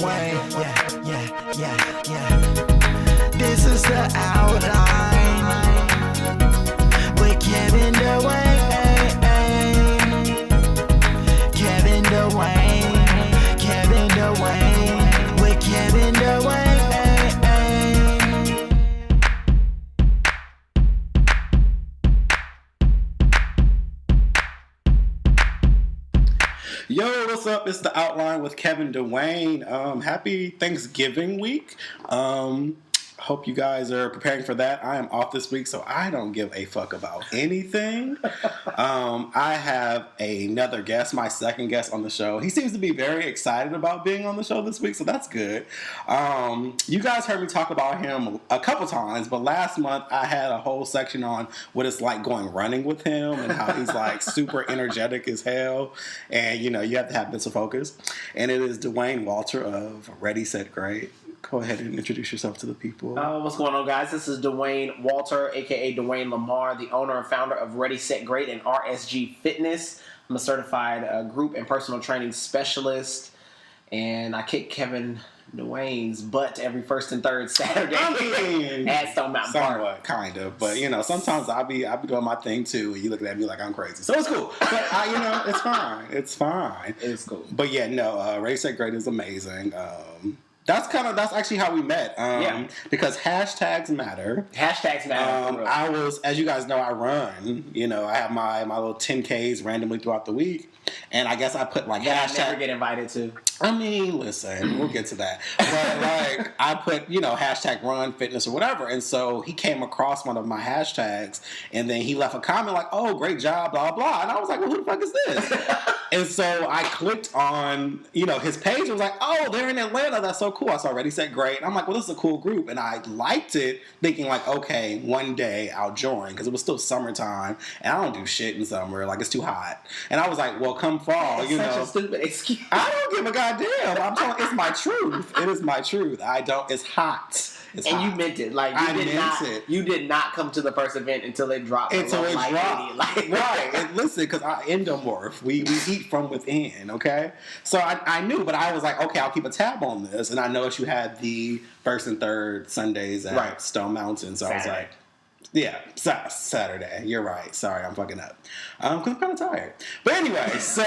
Dwayne. Yeah. This is the outline with Kevin Dwayne. Kevin Dwayne with Kevin Dwayne. Yo, what's up? It's The Outline with Kevin Dwayne. Happy Thanksgiving week. Hope you guys are preparing for that. I am off this week, so I don't give a fuck about anything. I have another guest, my second guest on the show. He seems to be very excited about being on the show this week, so that's good. You guys heard me talk about him a couple times, but last month I had a whole section on what it's like going running with him and how he's like super energetic as hell. And you know, you have to have mental focus. And it is Dwayne Walter of Ready, Set, Great. Go ahead and introduce yourself to the people. What's going on, guys? This is Dwayne Walter, a.k.a. Dwayne Lamar, the owner and founder of Ready, Set, Great and RSG Fitness. I'm a certified group and personal training specialist, and I kick Kevin Dwayne's butt every first and third Saturday at Stone Mountain Park. Somewhat, kind of, but you know, sometimes I'll be doing my thing too, and you looking at me like I'm crazy, so it's cool. But you know, it's fine. It's fine. It's cool. But yeah, no, Ready, Set, Great is amazing. That's actually how we met. Because hashtags matter. Hashtags matter. I was, as you guys know, I run. You know, I have my little 10Ks randomly throughout the week. And I guess I put like hashtag. I never get invited to. I mean, listen, we'll get to that. But like, I put, you know, hashtag run, fitness, or whatever. And so he came across one of my hashtags, and then he left a comment like, "Oh, great job, blah blah." And I was like, "Well, who the fuck is this?" And so I clicked on, you know, his page and was like, "Oh, they're in Atlanta. That's so cool." I saw Ready, Set, Great. And I'm like, "Well, this is a cool group." And I liked it, thinking like, "Okay, one day I'll join," because it was still summertime, and I don't do shit in summer. Like, it's too hot. And I was like, "Well, come fall, you know." Such a stupid excuse. I don't give a goddamn. I'm telling you, it's my truth. It is my truth. I don't. It's hot. It's and hot. you meant it. Like you did not come to the first event until it dropped. Until it dropped. Right. And listen, because I endomorph. We eat from within. Okay. So I knew, but I was like, okay, I'll keep a tab on this, and I noticed you had the first and third Sundays at Stone Mountain. So Saturday. I was like, yeah, Saturday. You're right. Sorry, I'm fucking up. Because I'm kind of tired. But anyway, so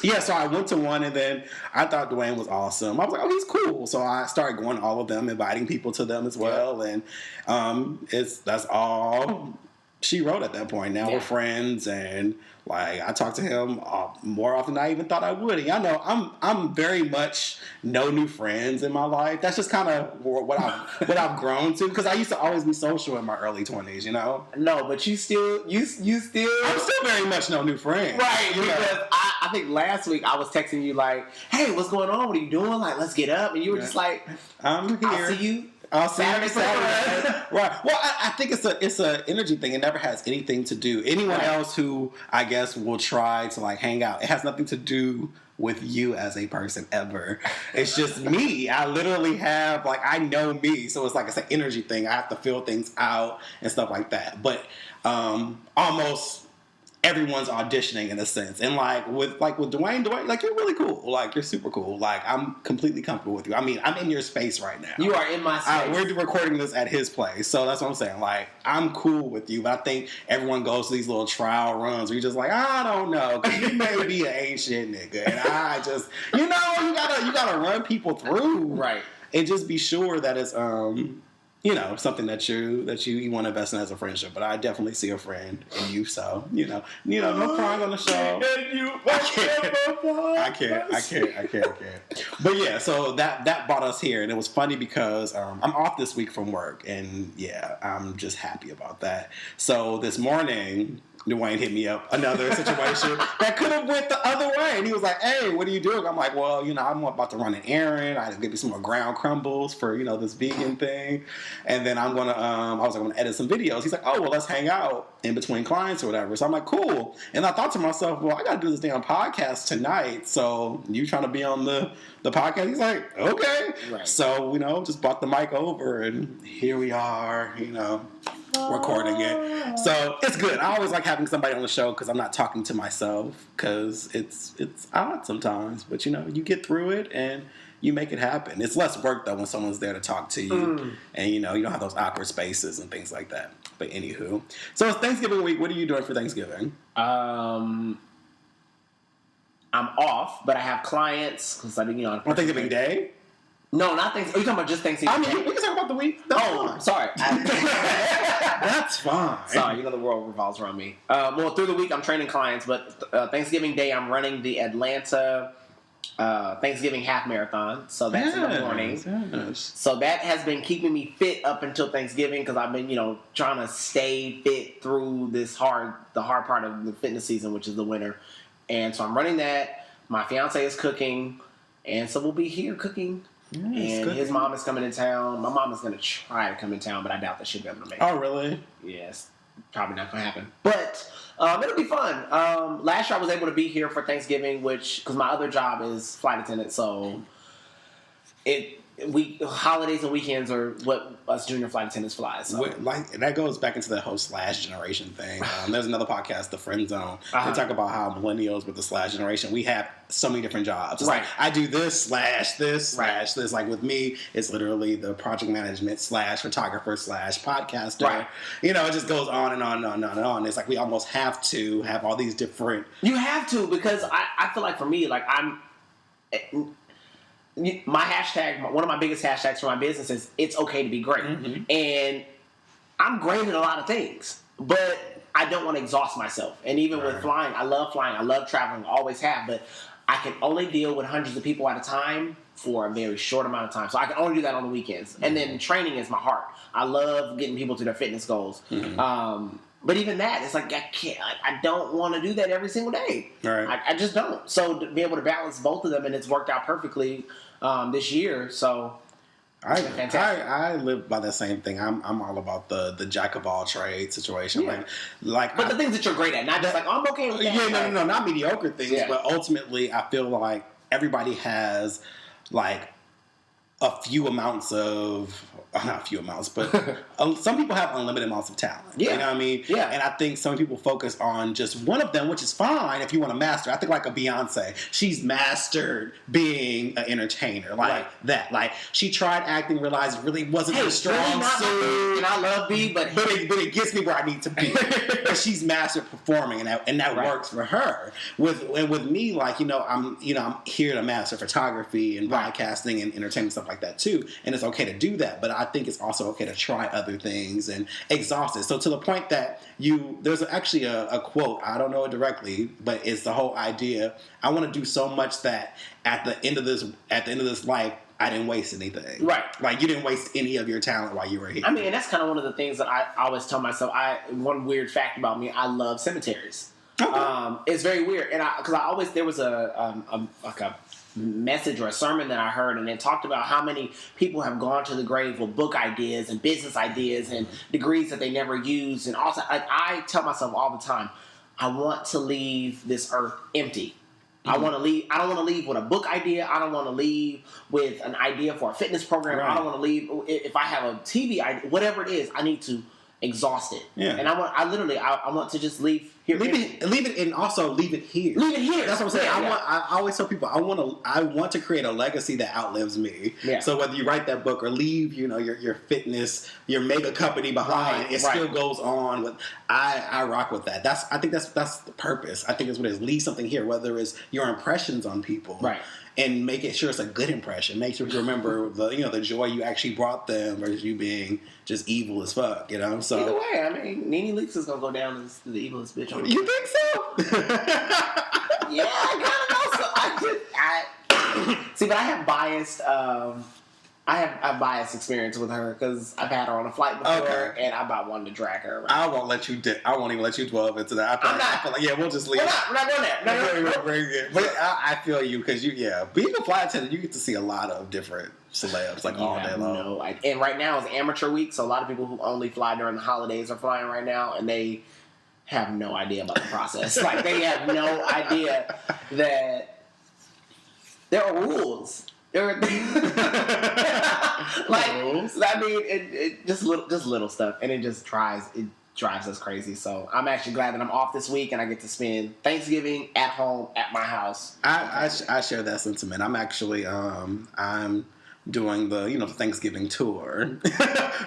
yeah, so I went to one, and then I thought Dwayne was awesome. I was like, oh, he's cool. So I started going to all of them, inviting people to them as well, and that's all she wrote at that point. Now we're friends, and like I talk to him more often than I even thought I would. And y'all know I'm very much no new friends in my life. That's just kind of what I've grown to, because I used to always be social in my early 20s. You know. No, but you still. I'm still very much no new friends. Right. Because I think last week I was texting you like, "Hey, what's going on? What are you doing? Like, let's get up." And you were just like, "I'm here. I'll see you." Saturday. Right. Well, I think it's a energy thing. It never has anything to do. Anyone else who I guess will try to like hang out, it has nothing to do with you as a person ever. It's just me. I literally have like, I know me, so it's like it's an energy thing. I have to feel things out and stuff like that. But almost everyone's auditioning in a sense, and like with Dwayne, like you're really cool, like you're super cool, like I'm completely comfortable with you. I mean, I'm in your space right now. You are in my space. We're recording this at his place, so that's what I'm saying. Like I'm cool with you, but I think everyone goes to these little trial runs where you're just like, I don't know, because you may be an ancient nigga, and I just, you gotta run people through, right, and just be sure that it's you know, something that you want to invest in as a friendship. But I definitely see a friend in you, so you know, no crying on the show. I can't. But yeah, so that brought us here, and it was funny because I'm off this week from work, and yeah, I'm just happy about that. So this morning, Dwayne hit me up another situation that could have went the other way, and he was like, "Hey, what are you doing?" I'm like, "Well, you know, I'm about to run an errand. I had to give you some more ground crumbles for, you know, this vegan thing, and then I'm gonna I was gonna edit some videos." He's like, "Oh, well, let's hang out in between clients or whatever." So I'm like, "Cool." And I thought to myself, "Well, I gotta do this damn podcast tonight. So you trying to be on the podcast?" He's like, "Okay." Right. So, you know, just brought the mic over, and here we are. You know. recording it. So it's good. I always like having somebody on the show because I'm not talking to myself, because it's odd sometimes. But you get through it and you make it happen. It's less work though when someone's there to talk to you, and you don't have those awkward spaces and things like that. But anywho, so it's Thanksgiving week. What are you doing for Thanksgiving? I'm off, but I have clients because On Thanksgiving Day? No, not Thanksgiving. Are you talking about just Thanksgiving? I mean, we can talk about the week. That's sorry. That's fine. Sorry, the world revolves around me. Well, through the week I'm training clients, but Thanksgiving Day I'm running the Atlanta Thanksgiving half marathon. So that's in the morning. Yes. So that has been keeping me fit up until Thanksgiving because I've been, trying to stay fit through the hard part of the fitness season, which is the winter. And so I'm running that. My fiance is cooking, and so we'll be here cooking. Yes, and his mom is coming in town. My mom is going to try to come in town, but I doubt that she'll be able to make it. Oh, really? Yes. Probably not going to happen. But it'll be fun. Last year I was able to be here for Thanksgiving, because my other job is flight attendant, so holidays and weekends are what us junior flight attendants fly. So. That goes back into the whole slash generation thing. There's another podcast, The Friend Zone. They talk about how millennials with the slash generation, we have so many different jobs. It's right. Like, I do this slash this slash this. Like with me, it's literally the project management slash photographer slash podcaster. Right. It just goes on and on and on and on. It's like we almost have to have all these different. You have to, because I feel like for me, like my hashtag, one of my biggest hashtags for my business is it's okay to be great. Mm-hmm. And I'm great at a lot of things, but I don't want to exhaust myself. And even with flying, I love traveling, always have, but I can only deal with hundreds of people at a time for a very short amount of time. So I can only do that on the weekends. Mm-hmm. And then training is my heart. I love getting people to their fitness goals. Mm-hmm. But even that, it's like I don't want to do that every single day. Right. I just don't. So to be able to balance both of them, and it's worked out perfectly this year. So I live by the same thing. I'm all about the jack of all trades situation. Yeah. But the things that you're great at, not just like I'm okay with that. Yeah, no, not mediocre things. Yeah. But ultimately, I feel like everybody has like a few amounts of. Not a few amounts, but some people have unlimited amounts of talent. Yeah. You know what I mean? Yeah. And I think some people focus on just one of them, which is fine if you want to master. I think like a Beyonce, she's mastered being an entertainer. Like that. Like she tried acting, realized it really wasn't her strong suit. And I love B, but it gets me where I need to be. But she's mastered performing, and that works for her. With me, like I'm here to master photography and broadcasting and entertainment, stuff like that too. And it's okay to do that, but I think it's also okay to try other things and exhaust it. So to the point that there's actually a quote, I don't know it directly, but it's the whole idea. I want to do so much that at the end of this life, I didn't waste anything. Right. Like you didn't waste any of your talent while you were here. I mean, and that's kind of one of the things that I always tell myself. One weird fact about me, I love cemeteries. Okay. It's very weird, and because there was a message or a sermon that I heard, and it talked about how many people have gone to the grave with book ideas and business ideas and degrees that they never used. And also, I tell myself all the time, I want to leave this earth empty. Mm-hmm. I don't want to leave with a book idea. I don't want to leave with an idea for a fitness program. Right. I don't want to leave if I have a TV idea, whatever it is. I need to exhaust it. Yeah. And I want to just leave here. Leave it, and also leave it here. Leave it here. That's what I'm saying. Yeah. I always tell people I want to create a legacy that outlives me. Yeah. So whether you write that book or leave, your fitness, your mega company behind, it still goes on. With I rock with that. I think that's the purpose. I think that's what it is. Leave something here, whether it's your impressions on people. Right. And make it sure it's a good impression. Make sure you remember the joy you actually brought them versus you being just evil as fuck. So either way, I mean, Nene Leakes is gonna go down as the evilest bitch on the You think so? Yeah, I kind of know. So see, but I have biased. I have biased experience with her because I've had her on a flight before, and I about wanted to drag her around. I won't even let you dwell into that. I feel like we'll just leave. We're not going there. But I feel you because being a flight attendant, you get to see a lot of different celebs all day long. And right now is amateur week, so a lot of people who only fly during the holidays are flying right now, and they have no idea about the process. Like they have no idea that there are rules. Like, Rules. I mean, it just little stuff, and it drives us crazy. So I'm actually glad that I'm off this week and I get to spend Thanksgiving at home at my house. I share that sentiment. I'm actually I'm doing the Thanksgiving tour.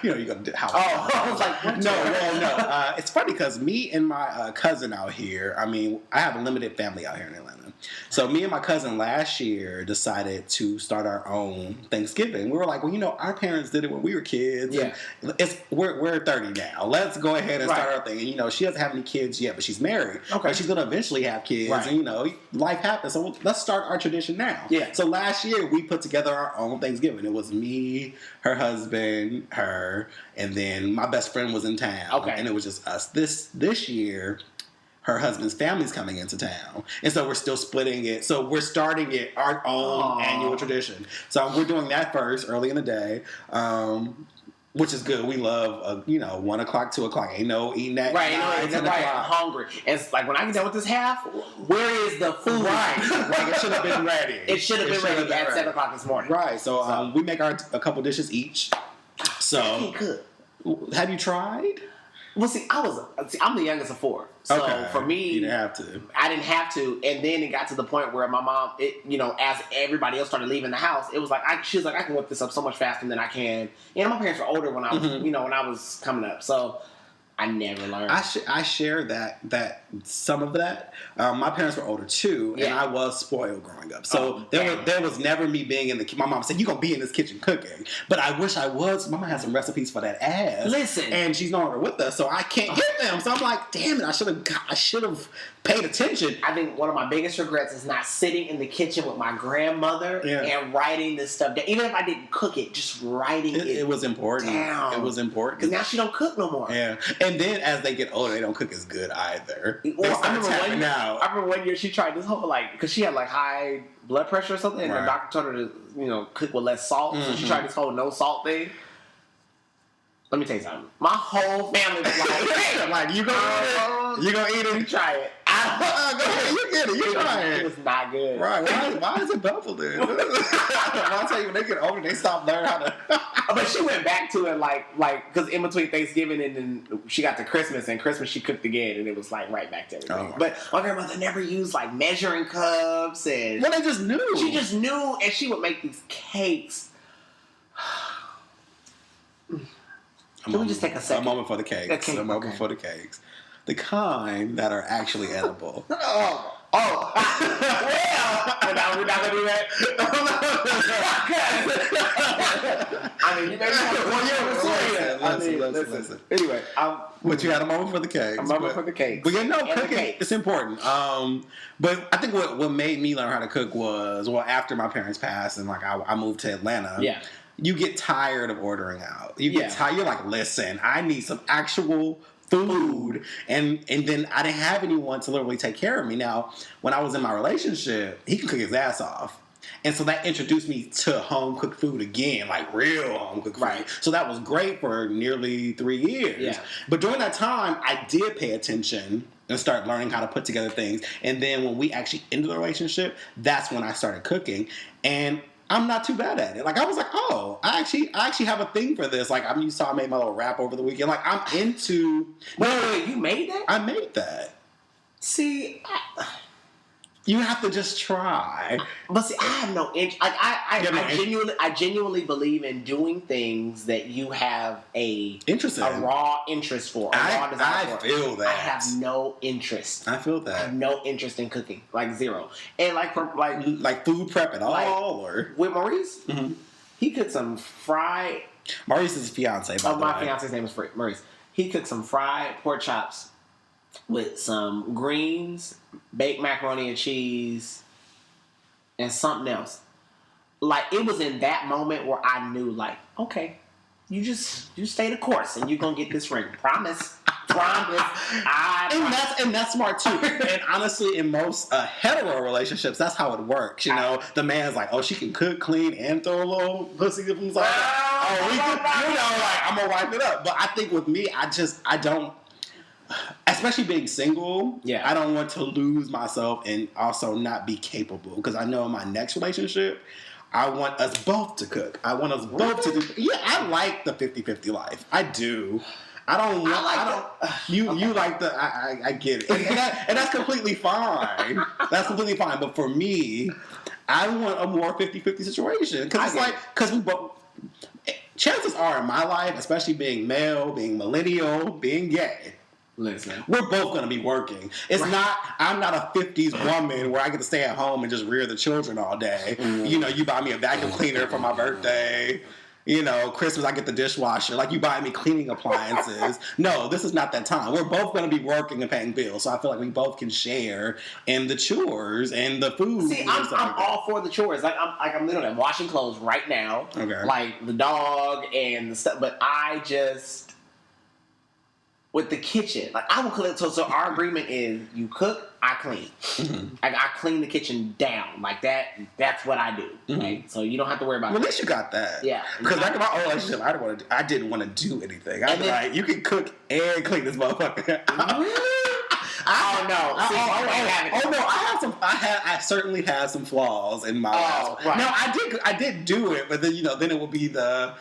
You go to house. Oh, I was like, what? No. It's funny because me and my cousin out here. I mean, I have a limited family out here in Atlanta. So me and my cousin last year decided to start our own Thanksgiving. We were like, well, our parents did it when we were kids. Yeah. And we're 30 now. Let's go ahead and start our thing. And she doesn't have any kids yet, but she's married. Okay. But she's gonna eventually have kids. Right. And life happens. So let's start our tradition now. Yeah. So last year we put together our own Thanksgiving. It was me, her husband, her, and then my best friend was in town. Okay. And it was just us. This year, her husband's family's coming into town. And so we're still splitting it. So we're starting it our own annual tradition. So we're doing that first, early in the day. Which is good. We love, 1 o'clock, 2 o'clock. Ain't no eating that. Right, 10 right. o'clock. I'm hungry. And it's like when I get done with this half, where is the food? Right. It should have been ready. It should have been ready at 7 o'clock this morning. Right. So we make a couple dishes each. So I can't cook. Have you tried? Well, I'm the youngest of 4. So Okay. for me, You didn't have to. I didn't have to. And then it got to the point where my mom, as everybody else started leaving the house, it was like, she was like, I can whip this up so much faster than I can. My parents were older when I was, when I was coming up. So I never learned. I share that some of that. My parents were older too, and I was spoiled growing up. So there was never me being in the kitchen. My mom said, "You gonna be in this kitchen cooking," but I wish I was. Mama had some recipes for that ass. Listen, and she's no longer with us, so I can't get them. So I'm like, damn it! I should have paid attention. I think one of my biggest regrets is not sitting in the kitchen with my grandmother and writing this stuff down. Even if I didn't cook it, just writing it. It was important. Down. It was important because now she don't cook no more. Yeah, and then as they get older, they don't cook as good either. Well, I remember one year she tried this whole because she had high blood pressure or something, and the doctor told her to cook with less salt. So she tried this whole no salt thing. Let me tell you something. My whole family was like, "Hey, you gonna eat it? You try it." Go ahead, you get it. You try it. It was not good. Right? Why is it double then? I'll tell you, when they get older, they stop learning how to. But she went back to it because in between Thanksgiving and then she got to Christmas, and Christmas she cooked again, and it was right back to everything. But my grandmother never used measuring cups, and well, they just knew. She just knew, and she would make these cakes. Can we just take a second? A moment for the cakes. A moment for the cakes. The kind that are actually edible. Well, we're not gonna do that. I mean, you maybe listen. Anyway, but you had a moment for the cakes. A moment for the cakes. But cooking, it's important. But I think what made me learn how to cook was, after my parents passed and I moved to Atlanta. Yeah. You get tired of ordering out. You get tired. You're like, listen, I need some actual food. And then I didn't have anyone to literally take care of me. Now, when I was in my relationship, he can cook his ass off. And so that introduced me to home cooked food again, real home cooked food. Right. So that was great for nearly 3 years. Yeah. But during that time, I did pay attention and start learning how to put together things. And then when we actually ended the relationship, that's when I started cooking. And I'm not too bad at it. I was like, oh, I actually have a thing for this. You saw I made my little rap over the weekend. I'm into. Wait, you made that? I made that. See, you have to just try. But see, I have no interest. I genuinely believe in doing things that you have a raw interest for. I feel that. I have no interest. I feel that. I have no interest in cooking, zero. And food prep at all, or with Maurice, he cooked some fried. Maurice's fiance. My fiance's name is Maurice. He cooked some fried pork chops with some greens, baked macaroni and cheese, and something else. It was in that moment where I knew, okay, you stay the course and you're gonna get this ring. Promise. And that's smart too. And honestly, in most hetero relationships, that's how it works. The man's like, oh, she can cook, clean, and throw a little pussy from the side. I'm gonna wipe it up. But I think with me, I don't. Especially being single, I don't want to lose myself and also not be capable, because I know in my next relationship, I want us both to cook. I want us both to do. Yeah, I like the 50-50 life. I do. I don't. You like the. I get it, and that's completely fine. That's completely fine. But for me, I want a more 50-50 situation because we both. Chances are in my life, especially being male, being millennial, being gay. Listen, we're both going to be working. It's not. I'm not a 50s woman where I get to stay at home and just rear the children all day. You know, you buy me a vacuum cleaner for my birthday. You know, Christmas I get the dishwasher. Like you buy me cleaning appliances. No, this is not that time. We're both going to be working and paying bills, so I feel like we both can share in the chores and the food. See, I'm all for the chores. I'm literally washing clothes right now. Okay. Like the dog and the stuff, but I just. With the kitchen, like I will clean. So our agreement is: you cook, I clean. Mm-hmm. I clean the kitchen down like that. That's what I do. Mm-hmm. Right? So you don't have to worry about. Well, at least you got that. Yeah. Because back in my old relationship, I didn't want to do anything. I was like, you can cook and clean this motherfucker. I certainly had some flaws in my life. Right. No, I did do it, but then then it would be but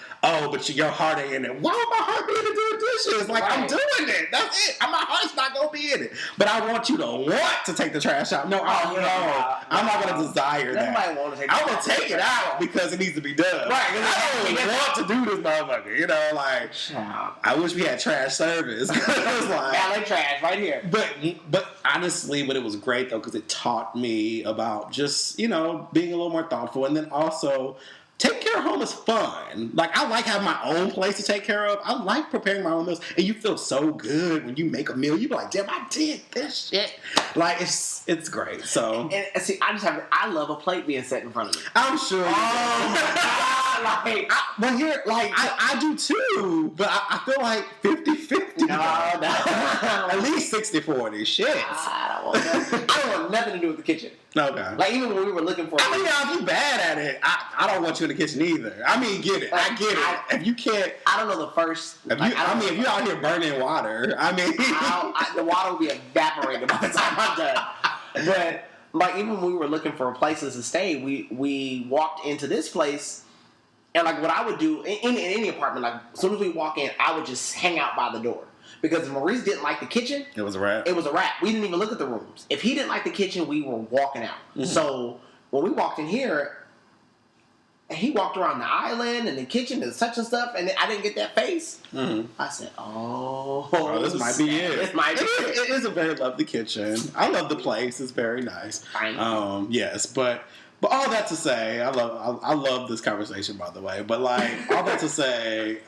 your heart ain't in it. Why would my heart be in it doing dishes? Like I'm doing it. That's it. My heart's not gonna be in it. But I want you to want to take the trash out. No, I'm not gonna desire that. I'm gonna take it out because it needs to be done. Right. I don't want to do this motherfucker. I wish we had trash service. Valet trash right here. But honestly, but it was great though because it taught me about just being a little more thoughtful, and then also taking care of home is fun. Like I like having my own place to take care of. I like preparing my own meals, and you feel so good when you make a meal. You be like, damn, I did this shit. Like it's great. So and see, I love a plate being set in front of me. I'm sure. Oh my God. I do too, but I feel like 50-50. No. At least 60-40. Shit. I don't want nothing to do with the kitchen. Okay. Like even when we were looking for. I mean, if you bad at it, I don't want you in the kitchen either. I mean, get it. I get it. If you can't, I don't know the first. If you're out here burning water, I mean, the water will be evaporated by the time I'm done. But like even when we were looking for places to stay, we walked into this place. And like what I would do in any apartment, like as soon as we walk in, I would just hang out by the door. Because if Maurice didn't like the kitchen, it was a wrap. It was a wrap. We didn't even look at the rooms. If he didn't like the kitchen, we were walking out. Mm-hmm. So when we walked in here, he walked around the island and the kitchen and such and stuff, and I didn't get that face. Mm-hmm. I said, this might be it. This might be it. It is a very lovely kitchen. I love the place. It's very nice. Yes, but all that to say, I love this conversation, by the way. But like all that to say,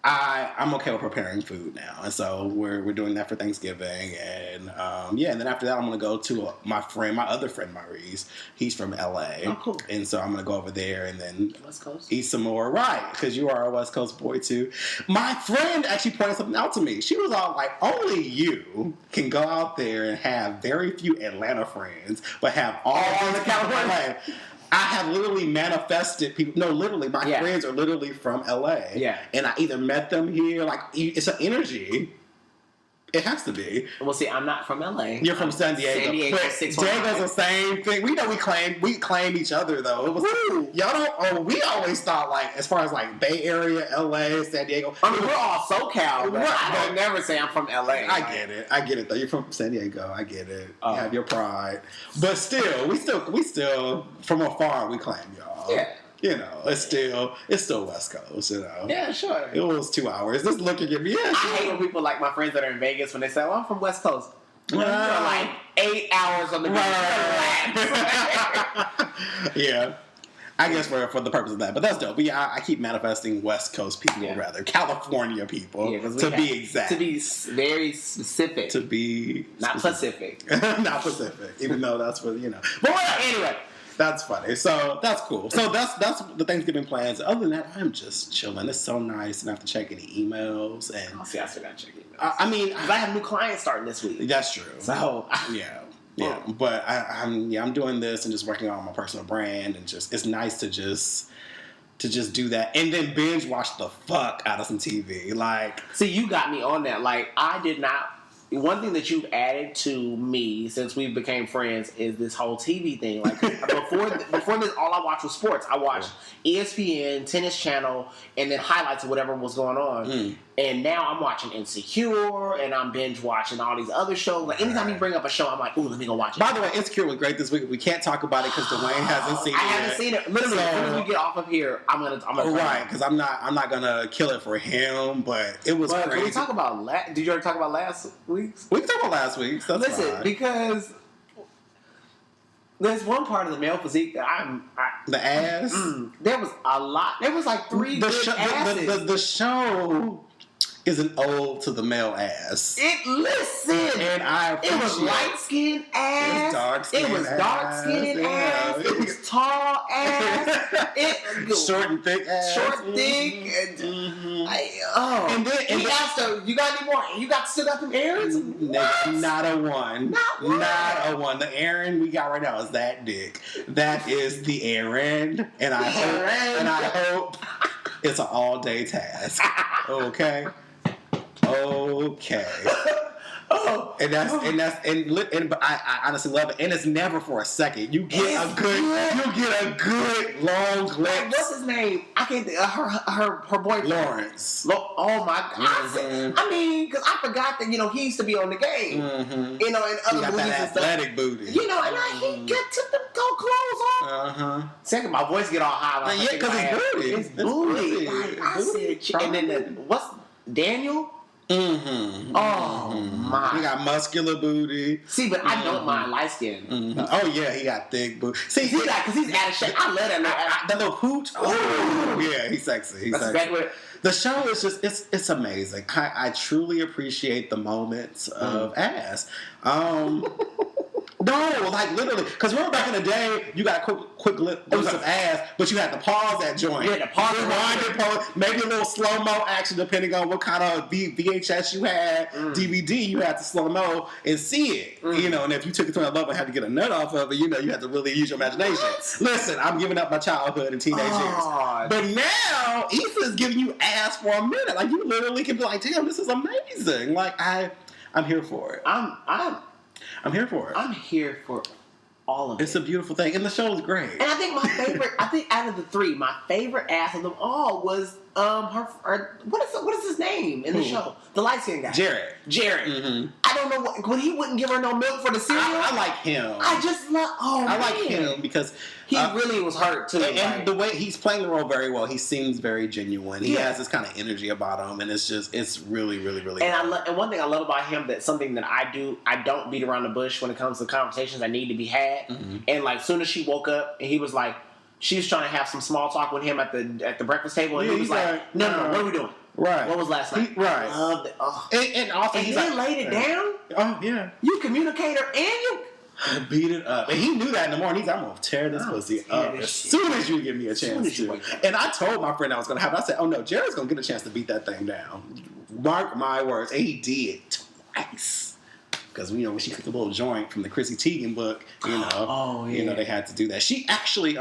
I'm okay with preparing food now, and so we're doing that for Thanksgiving, and and then after that I'm gonna go to my other friend Maurice. He's from LA, cool. And so I'm gonna go over there and then West Coast. Eat some more, right? Because you are a West Coast boy too. My friend actually pointed something out to me. She was all like, "Only you can go out there and have very few Atlanta friends, but have all the California." I have literally manifested people. No, literally, my friends are literally from LA. Yeah. And I either met them here, like, it's an energy. It has to be. Well, see, I'm not from LA. You're from San Diego. San Diego, but Diego's the same thing. We know we claim each other, though. It was, y'all don't, we always thought, like, as far as, like, Bay Area, LA, San Diego. I mean, we're all SoCal, but I don't never say I'm from LA. I get it, though. You're from San Diego. I get it. You have your pride. But still, we still, from afar, we claim y'all. Yeah. It's still West Coast, Yeah, sure. It was 2 hours. Just looking at me. Yeah, I hate when people like my friends that are in Vegas when they say, "Well, I'm from West Coast." You're like 8 hours on the beach. Yeah. I guess for the purpose of that. But that's dope. But yeah, I keep manifesting West Coast people, rather. California people, to be exact. To be very specific. To be... Not Pacific. Not Pacific. Even though that's what, But anyway... That's funny. So that's cool. So that's the Thanksgiving plans. Other than that, I'm just chilling. It's so nice to not have to check any emails. And I still got to check emails. Because I have new clients starting this week. That's true. So yeah. But I'm doing this and just working on my personal brand, and just it's nice to just do that and then binge watch the fuck out of some TV. Like, see, you got me on that. Like, I did not. one thing that you've added to me since we became friends is this whole TV thing. Like before this, all I watched was sports. I watched ESPN, Tennis Channel, and then highlights of whatever was going on. And now I'm watching Insecure, and I'm binge watching all these other shows. Like anytime you bring up a show, I'm like, ooh, let me go watch it. By the way, Insecure was great this week. We can't talk about it because Dwayne hasn't seen it. I haven't seen it. Literally, as soon as we get off of here, I'm gonna right, because I'm not gonna kill it for him, but it was crazy. Can we talk about did you already talk about last week's? We can talk about last week's. That's Listen, fine. because there's one part of the male physique that the ass. There was a lot. There was like 3 good asses. The show is an ode to the male ass. Listen, and I appreciate it was light skinned ass. It was dark skinned ass. It was tall ass. Short and thick ass. Short, thick. And then he asked her, "You got any more? You still got them errands?" Not a one. Not a one. The errand we got right now is that dick. That is the errand, and I hope it's an all day task. Okay. But I honestly love it, and it's never for a second. You get a good long glimpse. What's his name? I can't think. Her boyfriend Lawrence. Oh my God! I mean, because I forgot that he used to be on the game. You know, in other movies that and stuff. athletic booty. You know, and he took the clothes off. Second, my voice get all high. Yeah, because it's booty. It's booty. And then what's Daniel? Oh my! He got muscular booty. See, but I don't mind light skin. Oh yeah, he got thick booty. See, because he's out of shape. I love that little pooch. Oh yeah, he's sexy. He's sexy. The show is just it's amazing. I truly appreciate the moments of ass. No, like literally, because remember back in the day, you got quick glimpse of ass, but you had to pause that joint. Yeah, the pause, maybe a little slow mo action depending on what kind of VHS you had, DVD you had to slow mo and see it. You know, and if you took it to another level and had to get a nut off of it, you had to really use your imagination. What? Listen, I'm giving up my childhood and teenage years, but now Issa's giving you ass for a minute. Like you literally can be like, damn, this is amazing. Like I'm here for it. I'm here for it. I'm here for all of it. It's a beautiful thing, and the show is great. And I think my favorite, out of the 3, my favorite ass of them all was her what is his name in the show? The light skinned guy. Jared. Mm-hmm. I don't know when he wouldn't give her no milk for the cereal. I like him. I just love. I like him because he really was hurt too. And the way he's playing the role very well, he seems very genuine. He has this kind of energy about him, and it's really, really, really. And and one thing I love about him, that's something that I don't beat around the bush when it comes to conversations that need to be had. And like, soon as she woke up, and he was like, she was trying to have some small talk with him at the breakfast table, and he was like, no, what are we doing? Right. What was last night? Right. I loved it. Oh. And also, and he's then laid it down. Oh yeah. You communicate her and you beat it up. And he knew that in the morning. He's like, I'm going to tear this pussy up as soon as you give me a chance to. And I told my friend that was going to happen. I said, oh no, Jared's going to get a chance to beat that thing down. Mark my words. And he did twice. Because, when she took the little joint from the Chrissy Teigen book, they had to do that. She actually,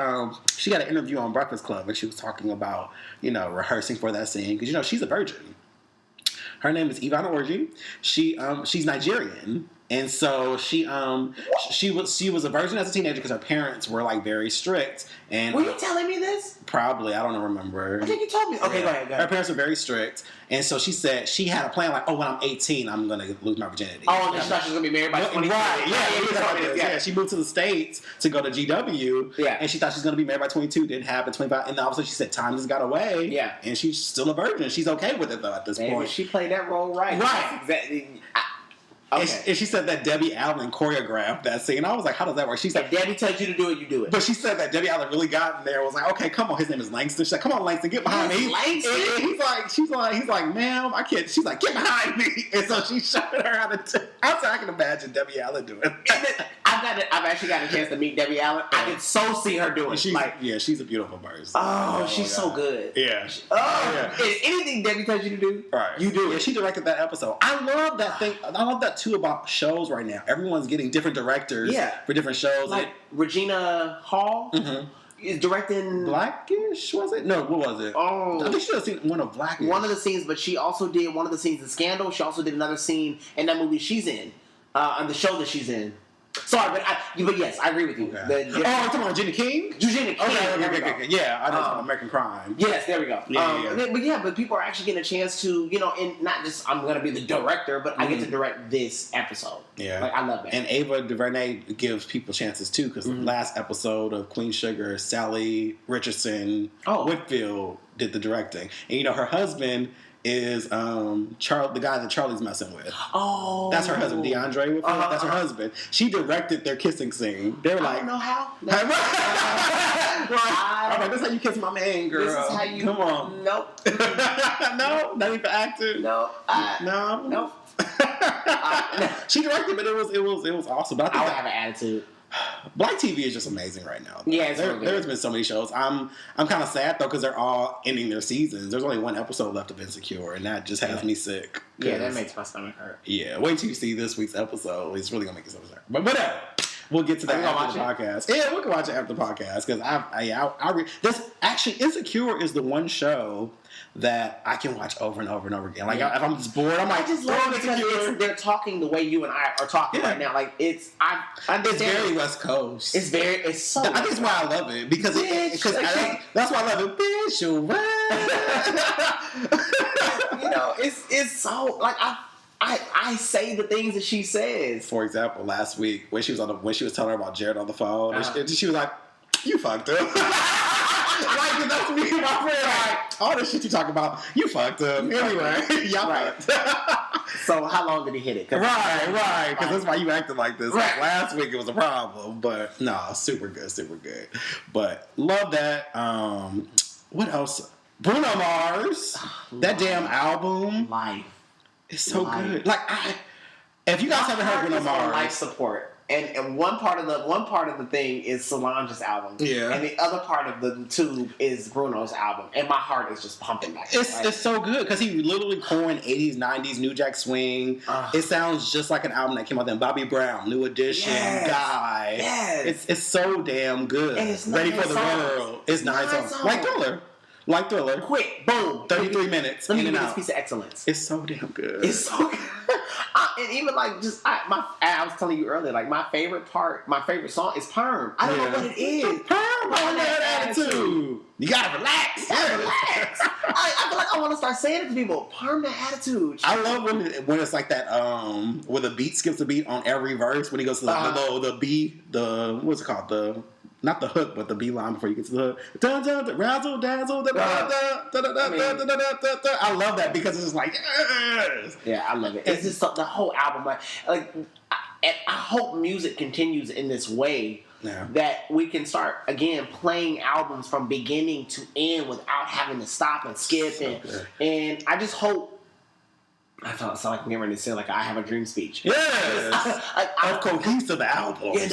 she got an interview on Breakfast Club, and she was talking about, rehearsing for that scene. Because, she's a virgin. Her name is Ivana Orji. She's Nigerian. And so she was a virgin as a teenager because her parents were like very strict. And were you telling me this? Probably, I don't remember. I think you told me. Okay, go ahead. Her parents were very strict, and so she said she had a plan like, when I'm 18, I'm gonna lose my virginity. Oh, and she thought she was gonna be married by 20. Right? Yeah, she moved to the States to go to GW. Yeah, and she thought she was gonna be married by 22. Didn't happen. 25, and then all of a sudden she said time just got away. Yeah, and she's still a virgin. She's okay with it though at this point. She played that role right. Right. Exactly. Okay. And she said that Debbie Allen choreographed that scene. I was like, how does that work? She said, if Debbie tells you to do it, you do it. But she said that Debbie Allen really got in there and was like, okay, come on. His name is Langston. She's like, come on, Langston, get behind me. Langston? And he's like, ma'am, I can't. She's like, get behind me. And so she showed her how to do it. I can imagine Debbie Allen doing it. I've actually got a chance to meet Debbie Allen. I can so see her doing it. She's a beautiful person. Oh, she's so good. Yeah. Is anything Debbie tells you to do, right, you do. Yeah, she directed that episode. I love that thing. I love that too about shows right now. Everyone's getting different directors for different shows. Like Regina Hall. Mm-hmm. is directing Blackish, was it? No, what was it? Oh. I think she have seen one of Blackish. one of the scenes, but she also did one of the scenes in Scandal. She also did another scene in that movie she's in, on the show that she's in. Sorry, but yes, I agree with you. Okay. The, I'm talking about Jenny King? Jenny King. Okay. Yeah, I know American Crime. Yes, there we go. Yeah. But people are actually getting a chance to, and not just I'm going to be the director, but I get to direct this episode. Yeah. Like, I love that. And Ava DuVernay gives people chances too, because the last episode of Queen Sugar, Sally Richardson Whitfield did the directing. And her husband is the guy that Charlie's messing with. Oh. That's her husband, DeAndre Whitfield. That's her husband. She directed their kissing scene. They were like, I don't know how. I'm like, this is how you kiss my man, girl. This is how you. Come on. Nope. No, not even acting. No. No. Nope. She directed, but it was awesome. But I think I would have an attitude. Black TV is just amazing right now. Yeah, it's really good. There's been so many shows. I'm kind of sad though, because they're all ending their seasons. There's only one episode left of Insecure, and that just has me sick. Yeah, that makes my stomach hurt. Yeah, wait till you see this week's episode. It's really gonna make your stomach hurt. But whatever. We'll get to that after the podcast. Yeah, we can watch it after the podcast, because this actually Insecure is the one show that I can watch over and over and over again. Like if I'm just bored, I'm like, I just love it because they're talking the way you and I are talking right now. Like it's very West Coast. It's so. I think that's why I love it, because that's why I love it. Bitch, you're right. It's so like I say the things that she says. For example, last week when she was telling her about Jared on the phone, and she was like, "You fucked up." Like that's me and my friend. Like all the shit you talk about, you fucked up. Anyway, y'all fucked. So how long did he hit it? Right. Because that's why you acted like this. Like last week it was a problem, but no, super good. But love that. What else? Bruno Mars. That damn album. Life. It's so good. Like if you guys haven't heard Bruno Mars, life support. And one part of the thing is Solange's album. Yeah. And the other part of the tube is Bruno's album. And my heart is just pumping back. It's so good because he literally coined 80s, 90s New Jack Swing. It sounds just like an album that came out then. Bobby Brown, New Edition, Guy. Yes. It's so damn good. And it's Ready for the World. It's 9 songs. Like Thriller. Quick, boom. 33 minutes. Let me give you this piece of excellence. It's so damn good. It's so good. And even like I was telling you earlier, like my favorite song is Perm. I don't know what it is. Perm, that attitude. You gotta relax. I feel like I want to start saying it to people. Perm that attitude. I love when it's like that, where the beat skips a beat on every verse when he goes to the B, what's it called? Not the hook, but the B line before you get to the hook. Razzle dazzle. I love that because it's just like, yes. Yeah, I love it. It's just the whole album. Like I hope music continues in this way. Yeah. That we can start again playing albums from beginning to end without having to stop and skip. And I just hope. I felt like I'm getting ready to say like I have a dream speech. Yes, of cohesive albums.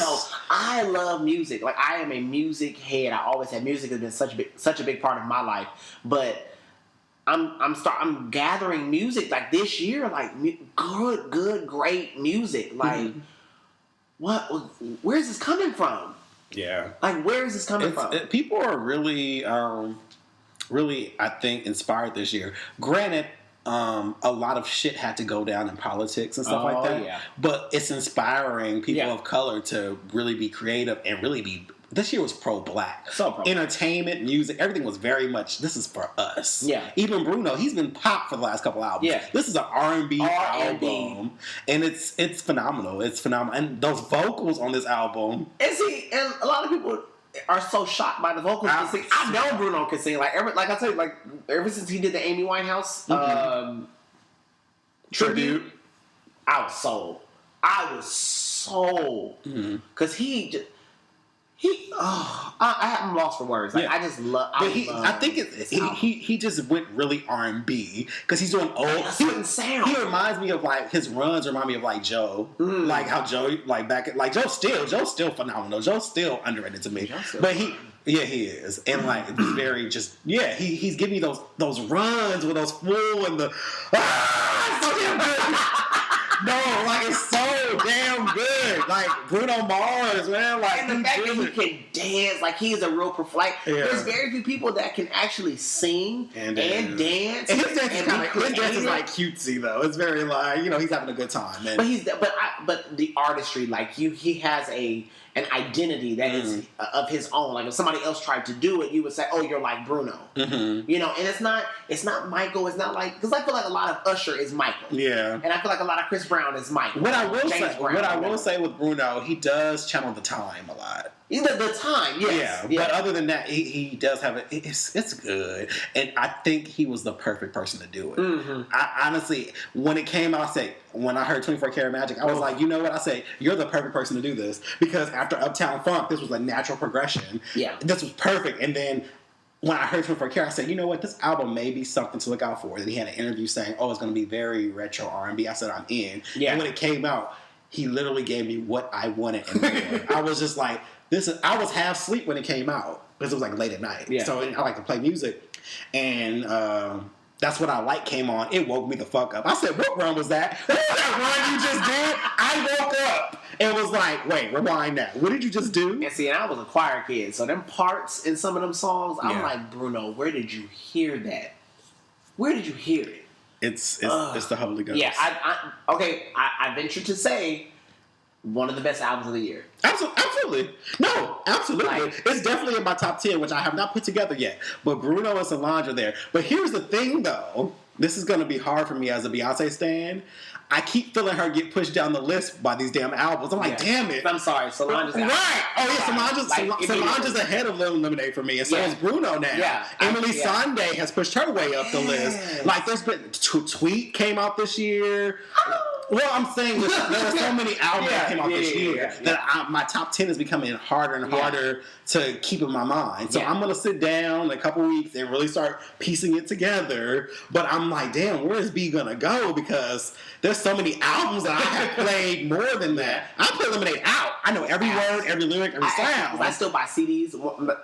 I love music. Like I am a music head. I always had music has been such a big part of my life. But I'm gathering music like this year, like good, great music. Like where's this coming from? Yeah, like where is this coming from? People are really, really, I think, inspired this year. Granted. A lot of shit had to go down in politics and stuff like that. Yeah. But it's inspiring people of color to really be creative and really be. This year was pro-black. So pro-black. Entertainment, music, everything was very much. This is for us. Yeah. Even Bruno, he's been pop for the last couple albums. Yeah. This is an R&B album, and it's phenomenal. It's phenomenal, and those vocals on this album. And a lot of people are so shocked by the vocals. I know Bruno can sing. Like I tell you, ever since he did the Amy Winehouse tribute, I was sold. Because I'm lost for words. Like, I just love. I think he just went really R&B because he's doing old certain sound. He reminds me of like his runs remind me of like Joe, like how Joe Joe's still phenomenal. Joe's still underrated to me, but he is, and like it's very just he's giving you those runs with those full and the so damn good. No, like it's so damn good. Like like Bruno Mars, man. Like, and the fact that he can dance, like he is a real like. Yeah. There's very few people that can actually sing and dance. And his dance is and be his dance is creative. like cutesy though. It's very like, you know, he's having a good time. And But the artistry, like he has an identity that is of his own. Like if somebody else tried to do it, you would say, "Oh, you're like Bruno." Mm-hmm. You know, and it's not Michael. It's not like, because I feel like a lot of Usher is Michael. Yeah. And I feel like a lot of Chris Brown is Michael. What I James will say with Bruno, he does channel the time a lot. Either the time, yes. Yeah, but other than that, he does have it's good, and I think he was the perfect person to do it. Mm-hmm. I honestly, when it came out, when I heard 24 Karat Magic, I was like, you know what? I say you're the perfect person to do this, because after Uptown Funk, this was a natural progression. Yeah, this was perfect, and then. When I heard 24 Karat, I said, you know what, this album may be something to look out for. And he had an interview saying, oh, it's going to be very retro R&B. I said, I'm in. Yeah. And when it came out, he literally gave me what I wanted and more. I was just like, I was half asleep when it came out, because it was like late at night. Yeah. So I like to play music. And That's What I Like came on. It woke me the fuck up. I said, what run was that? What was that run you just did? I woke up and was like, wait, rewind that. What did you just do? and see, and I was a choir kid, so them parts in some of them songs, I'm Yeah. like, Bruno, where did you hear that? Where did you hear it? It's the Holy Ghost. Yeah, I venture to say one of the best albums of the year. Absolutely. No, absolutely. Like- It's definitely in my top 10, which I have not put together yet. But Bruno and Solange are there. But here's the thing, though. This is going to be hard for me as a Beyonce stan. I keep feeling her get pushed down the list by these damn albums. I'm like, damn it. I'm sorry, Solange's album. Right. Oh, yeah, Solange is ahead of Little Lemonade for me, and so is Bruno now. Yeah. Emily Sande has pushed her way up the list. Like, there's been... Tweet came out this year. Well, I'm saying there were so many albums that came out this year that my top 10 is becoming harder and harder to keep in my mind. So I'm going to sit down in a couple weeks and really start piecing it together. But I'm like, damn, where is B going to go? Because there's so many albums that I have played more than that. I play Lemonade out. I know every word, every lyric, every sound. I still buy CDs.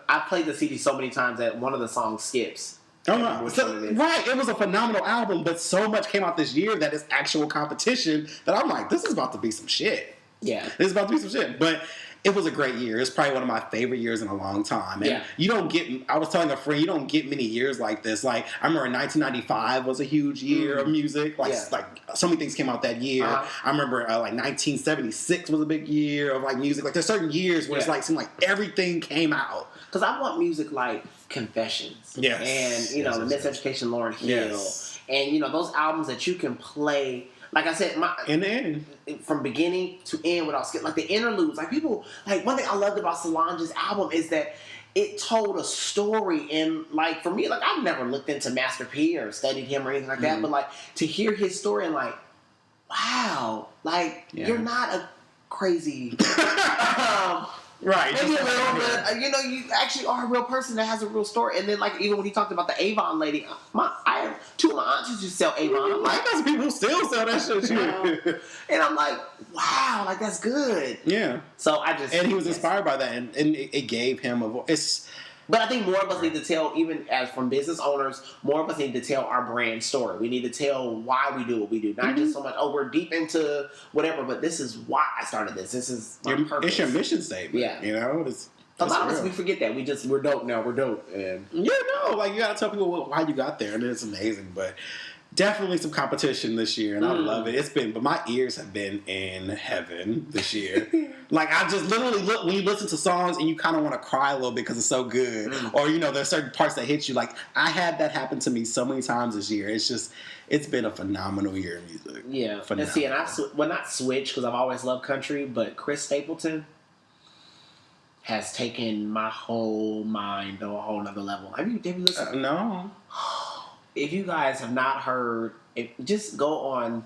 I played the CD so many times that one of the songs skips. Right, it was a phenomenal album, but so much came out this year that it's actual competition that I'm like, this is about to be some shit. Yeah. This is about to be some shit. But it was a great year. It's probably one of my favorite years in a long time. And you don't get, I was telling a friend, you don't get many years like this. Like, I remember 1995 was a huge year of music. Like so many things came out that year. I remember like 1976 was a big year of like music. Like, there's certain years where it's like, seemed like everything came out. Because I want music like Confessions. Yes. And, the Miseducation Lauryn Hill. Yes. And, those albums that you can play, like I said, in the end. From beginning to end without skip, like the interludes. Like people, like one thing I loved about Solange's album is that it told a story. And like for me, like I've never looked into Master P or studied him or anything like that, but like to hear his story and like, wow, like you're not a crazy right, maybe a little bit. You actually are a real person that has a real story. And then, like, even when he talked about the Avon lady, I have two of my aunts used to sell Avon. I'm like, there's people who still sell that shit too. And I'm like, wow, like that's good. Yeah. So and he was inspired by that, and it gave him a voice. But I think more of us need to tell, even as from business owners, more of us need to tell our brand story. We need to tell why we do what we do. Not just so much, we're deep into whatever, but this is why I started this. This is my purpose. It's your mission statement. Yeah. A lot of us, we forget that. We're dope now. We're dope. And you got to tell people why you got there, and it's amazing. But definitely some competition this year, and I love it. But my ears have been in heaven this year. Like, I just literally look, when you listen to songs and you kind of want to cry a little bit because it's so good. Or, there's certain parts that hit you. Like, I had that happen to me so many times this year. It's been a phenomenal year of music. Yeah. Phenomenal. And see, and not switch because I've always loved country, but Chris Stapleton has taken my whole mind to a whole nother level. Have you listened? No. If you guys have not heard, just go on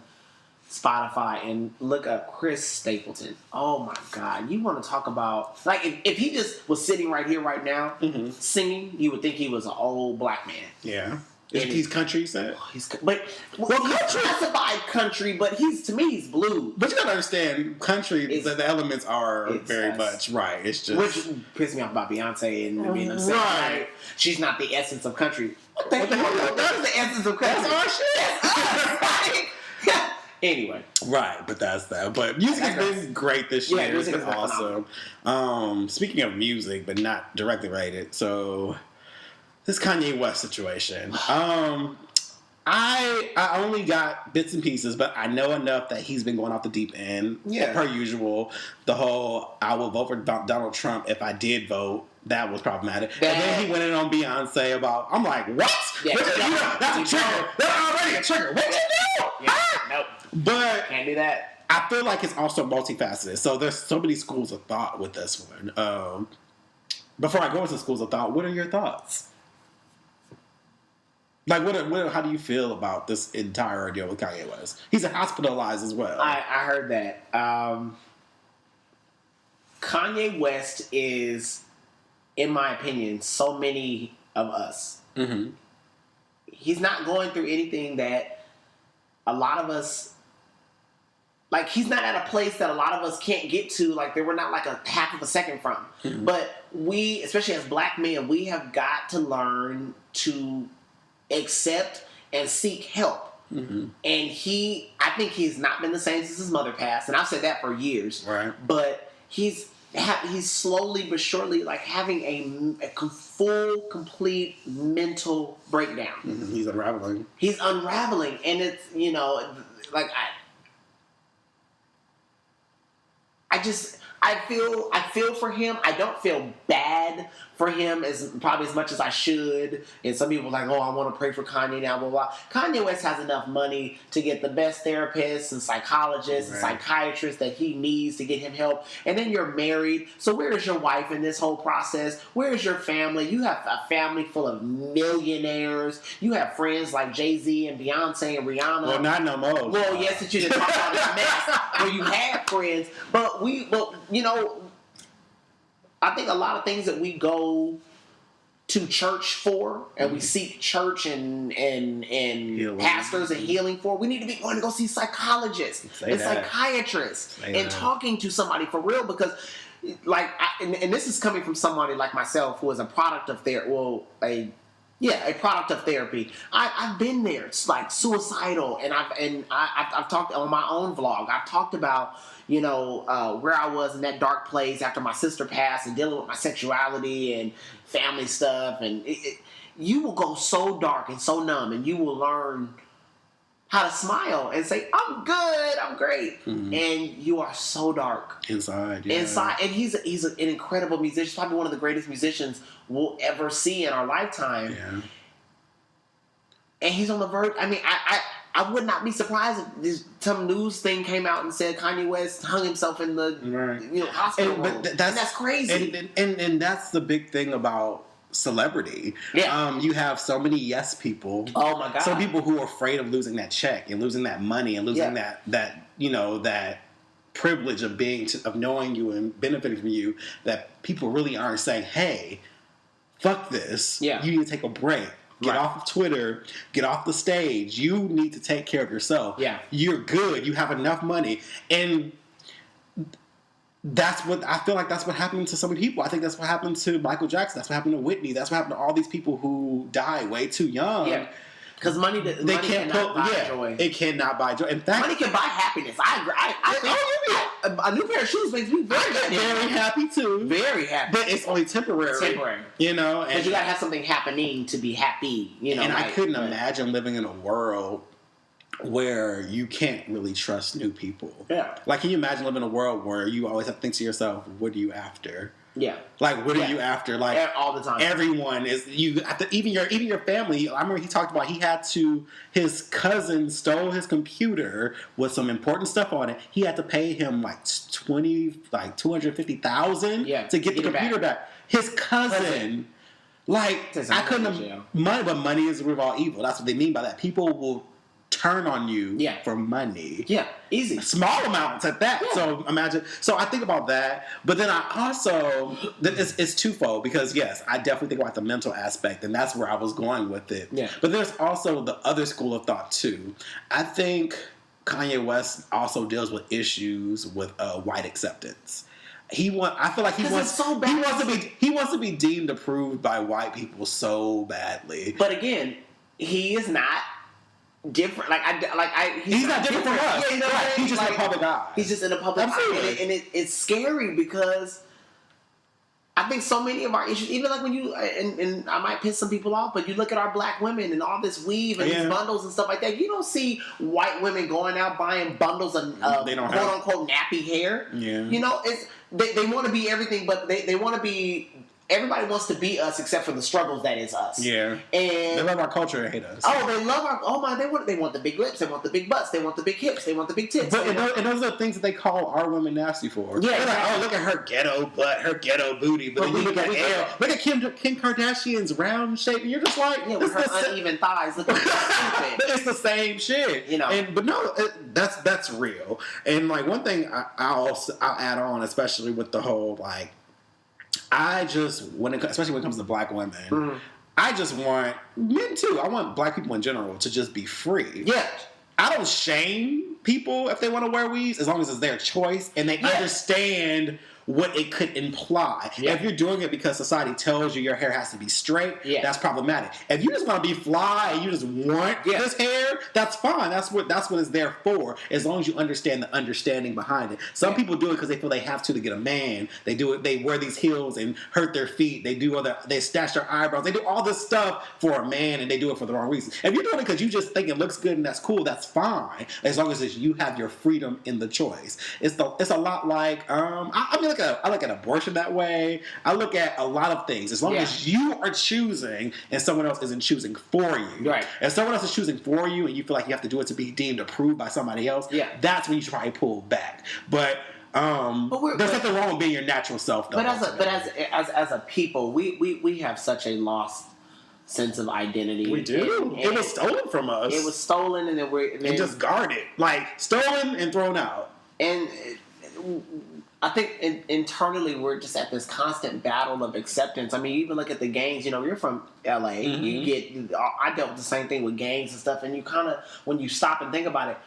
Spotify and look up Chris Stapleton. Oh my God. You want to talk about, like, if he just was sitting right here right now singing, you would think he was an old black man. Yeah. He's country, you said? He's classified country, but to me, he's blues. But you gotta understand, country, the elements are very much, right. It's just... Which pissed me off about Beyonce and being upset. Right. Like, she's not the essence of country. What the hell? That's the essence of country. That's our shit. Anyway. Right, but that's that. But music has been great this year. Yeah, It's music been has been awesome. Speaking of music, but not directly related, so this Kanye West situation. I only got bits and pieces, but I know enough that he's been going off the deep end. Yeah. Per usual. The whole I will vote for Donald Trump if I did vote. That was problematic. And then he went in on Beyonce about, I'm like, what? Yeah, that's a trigger. That's already a trigger. What you do? Yeah, nope. But Can't do that. I feel like it's also multifaceted. So there's so many schools of thought with this one. Before I go into schools of thought, what are your thoughts? Like, how do you feel about this entire ordeal with Kanye West? He's hospitalized as well. I heard that. Kanye West is, in my opinion, so many of us. Mm-hmm. He's not going through anything that a lot of us, like, he's not at a place that a lot of us can't get to, like, we're not like a half of a second from. Mm-hmm. But we, especially as black men, we have got to learn to accept and seek help. Mm-hmm. And I think he's not been the same since his mother passed, and I've said that for years. Right. But he's slowly but surely like having a full, complete mental breakdown. Mm-hmm. He's unraveling. He's unraveling, and it's, you know, like I feel for him. I don't feel bad for him as much as I should. And some people are like, oh, I want to pray for Kanye now, blah, blah. Kanye West has enough money to get the best therapists and psychologists and psychiatrists that he needs to get him help. And then you're married. So where is your wife in this whole process? Where is your family? You have a family full of millionaires. You have friends like Jay-Z and Beyonce and Rihanna. Well, not no more. Well, yes, that you didn't talk about this mess where you had friends. But you know, I think a lot of things that we go to church for, and we seek church and pastors and healing for, we need to be going to go see psychologists and psychiatrists and talking to somebody for real, because, like, and this is coming from somebody like myself who is a product of a product of therapy. I've been there. It's like suicidal, and I've talked on my own vlog. I've talked about, you know, where I was in that dark place after my sister passed and dealing with my sexuality and family stuff. And you will go so dark and so numb, and you will learn how to smile and say, I'm good, I'm great. Mm-hmm. And you are so dark. Inside, yeah. And he's an incredible musician, probably one of the greatest musicians we'll ever see in our lifetime. Yeah. And he's on the verge. I mean, I would not be surprised if some news thing came out and said Kanye West hung himself in the hospital room. And that's crazy. And that's the big thing about celebrity. Yeah. You have so many yes people. Oh my God. Some people who are afraid of losing that check and losing that money and losing that privilege of knowing you and benefiting from you, that people really aren't saying, hey, fuck this. Yeah. You need to take a break. Get off of Twitter. Get off the stage. You need to take care of yourself. Yeah. You're good. You have enough money. And that's what I feel like. That's what happened to so many people. I think that's what happened to Michael Jackson. That's what happened to Whitney. That's what happened to all these people who die way too young. Yeah. Because money cannot buy joy. It cannot buy joy. In fact, money can buy happiness. I agree. A new pair of shoes makes me very happy too. Very happy. But it's only temporary. You know, because you gotta have something happening to be happy. You know, and I couldn't imagine living in a world where you can't really trust new people. Yeah. Like, can you imagine living in a world where you always have to think to yourself, what are you after? Yeah. Like, what are you after? Like, all the time. Everyone is, you have to, even your family. I remember he talked about his cousin stole his computer with some important stuff on it. He had to pay him like $250,000 to get the computer back. His cousin. Like, I couldn't, money is the root of all evil. That's what they mean by that. People will turn on you for money. Yeah, easy. Small amounts at that. Yeah. So imagine. So I think about that, but then I also, it's twofold, because yes, I definitely think about the mental aspect, and that's where I was going with it. Yeah. But there's also the other school of thought too. I think Kanye West also deals with issues with white acceptance. I feel like he wants to be deemed approved by white people so badly. But again, he is not different. He's not different from us. Yeah, you know what I mean? He's just in the public eye. He's just in the public eye, and it's scary because I think so many of our issues, even like when you and I might piss some people off, but you look at our black women and all this weave and these bundles and stuff like that. You don't see white women going out buying bundles of quote unquote nappy hair. Yeah, you know, they want to be everything, but they want to be. Everybody wants to be us except for the struggles that is us. Yeah, and they love our culture and hate us. Oh, they love our. Oh my, they want the big lips, they want the big butts, they want the big hips, they want the big tits. But and those are the things that they call our women nasty for. Yeah, they're like, oh, look at her ghetto butt, her ghetto booty. But then you look at Kim Kardashian's round shape, and you're just like, yeah, with her uneven thighs, looking stupid. It's the same shit, you know. But no, that's real. And like one thing I'll add on, especially with the whole like. Especially when it comes to black women, I just want men too. I want black people in general to just be free. Yeah, I don't shame people if they want to wear weaves as long as it's their choice and they understand what it could imply. Yeah. If you're doing it because society tells you your hair has to be straight, that's problematic. If you just want to be fly and you just want this hair, that's fine. That's what it's there for. As long as you understand the understanding behind it. Some people do it because they feel they have to get a man. They do it. They wear these heels and hurt their feet. They stash their eyebrows. They do all this stuff for a man, and they do it for the wrong reasons. If you're doing it because you just think it looks good and that's cool, that's fine. As long as you have your freedom in the choice. It's a lot like I look at abortion that way. I look at a lot of things. As long as you are choosing and someone else isn't choosing for you. Right. If someone else is choosing for you and you feel like you have to do it to be deemed approved by somebody else, that's when you should probably pull back. But there's nothing wrong with being your natural self, though. But as a people, we have such a lost sense of identity. We do. It was stolen from us. It was stolen, and then just guarded, like stolen and thrown out. And I think internally we're just at this constant battle of acceptance. I mean, you even look at the gangs. You know, you're from LA. Mm-hmm. I dealt with the same thing with gangs and stuff. And you kind of, when you stop and think about it,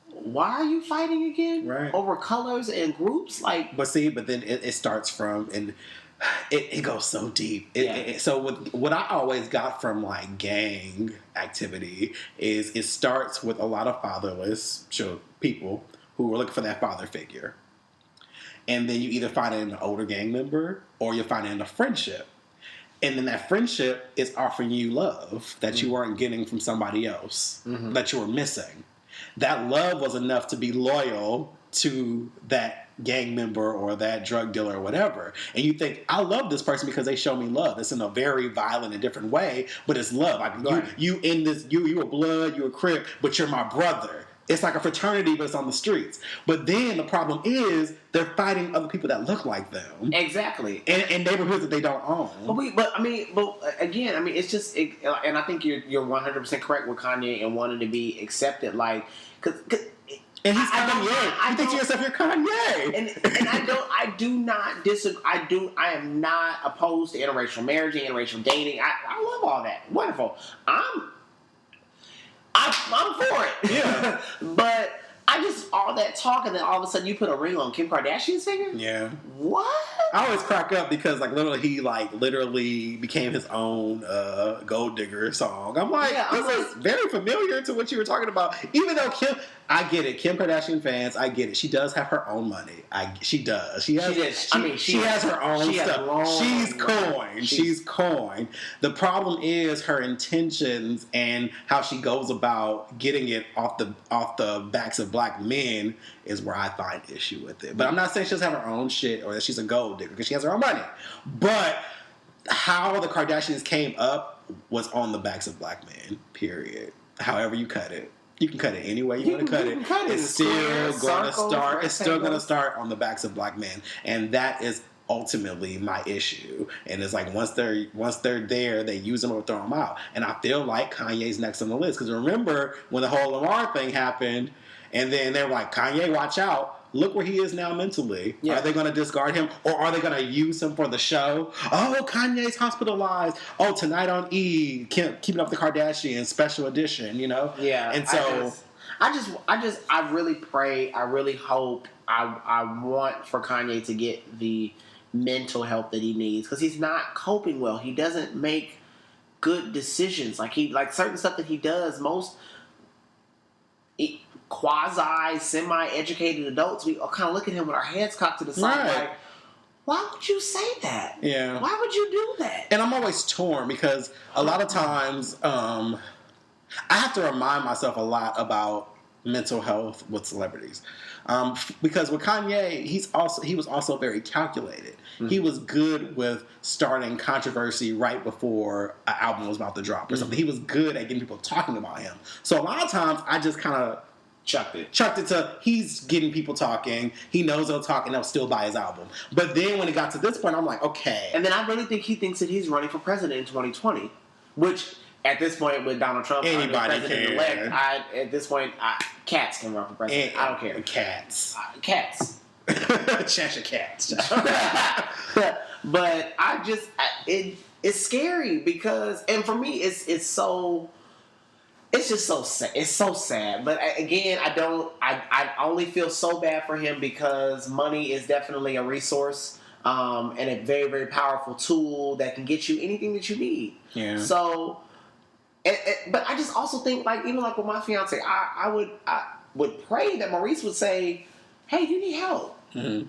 why are you fighting again? Right. Over colors and groups? Like, but then it starts from and. It goes so deep. So what I always got from like gang activity is it starts with a lot of fatherless people who are looking for that father figure. And then you either find it in an older gang member or you find it in a friendship. And then that friendship is offering you love that you weren't getting from somebody else, that you were missing. That love was enough to be loyal to that gang member or that drug dealer or whatever. And you think, I love this person because they show me love. It's in a very violent and different way, but it's love. Like you in this, you a blood, you a crip, but you're my brother. It's like a fraternity, but it's on the streets. But then the problem is they're fighting other people that look like them. Exactly. In neighborhoods that they don't own. But again, it's just, and I think you're 100% correct with Kanye and wanting to be accepted, like, cause and he's Kanye. You think to yourself, you're Kanye. And I do not disagree. I am not opposed to interracial marriage and interracial dating. I love all that. Wonderful. I'm for it. Yeah. But I just, all that talk, and then all of a sudden you put a ring on Kim Kardashian's finger? Yeah. What? I always crack up because he literally became his own Gold Digger song. I'm like, this is very familiar to what you were talking about. Even though I get it. Kim Kardashian fans, I get it. She does have her own money. She does. She has her own stuff. She's coin. The problem is her intentions and how she goes about getting it off the backs of black men is where I find issue with it. But I'm not saying she doesn't have her own shit or that she's a gold digger because she has her own money. But how the Kardashians came up was on the backs of black men, period. However you cut it. You can cut it any way you want to cut it. It's still going to start on the backs of black men. And that is ultimately my issue. And it's like once they're there, they use them or throw them out. And I feel like Kanye's next on the list. Because remember when the whole Lamar thing happened, and then they're like, Kanye, watch out. Look where he is now mentally. Yeah. Are they going to discard him? Or are they going to use him for the show? Oh, Kanye's hospitalized. Oh, tonight on E! Keeping Up the Kardashians special edition, you know? Yeah. And so... I really pray, I really hope, I want for Kanye to get the mental help that he needs. Because he's not coping well. He doesn't make good decisions. Like certain stuff that he does, quasi semi-educated adults, we all kind of look at him with our heads cocked to the side, Right. like, why would you say that? Yeah. Why would you do that? And I'm always torn because a lot of times I have to remind myself a lot about mental health with celebrities. Because with Kanye, he was also very calculated. Mm-hmm. He was good with starting controversy right before an album was about to drop or something. He was good at getting people talking about him. So a lot of times I just kind of chucked it to he's getting people talking. He knows they'll talk and they'll still buy his album. But then when it got to this point, I'm like, okay. And then I really think he thinks that he's running for president in 2020, which at this point with Donald Trump, Anybody president-elect, can. at this point, cats can run for president. I don't care. Cats. Cats. Cheshire cats. But it's scary because, and for me, it's just so sad. It's so sad. But again, I only feel so bad for him because money is definitely a resource and a very, very powerful tool that can get you anything that you need. Yeah. So, but I just also think, like, even like with my fiance, I would pray that Maurice would say, hey, you need help. Mm-hmm.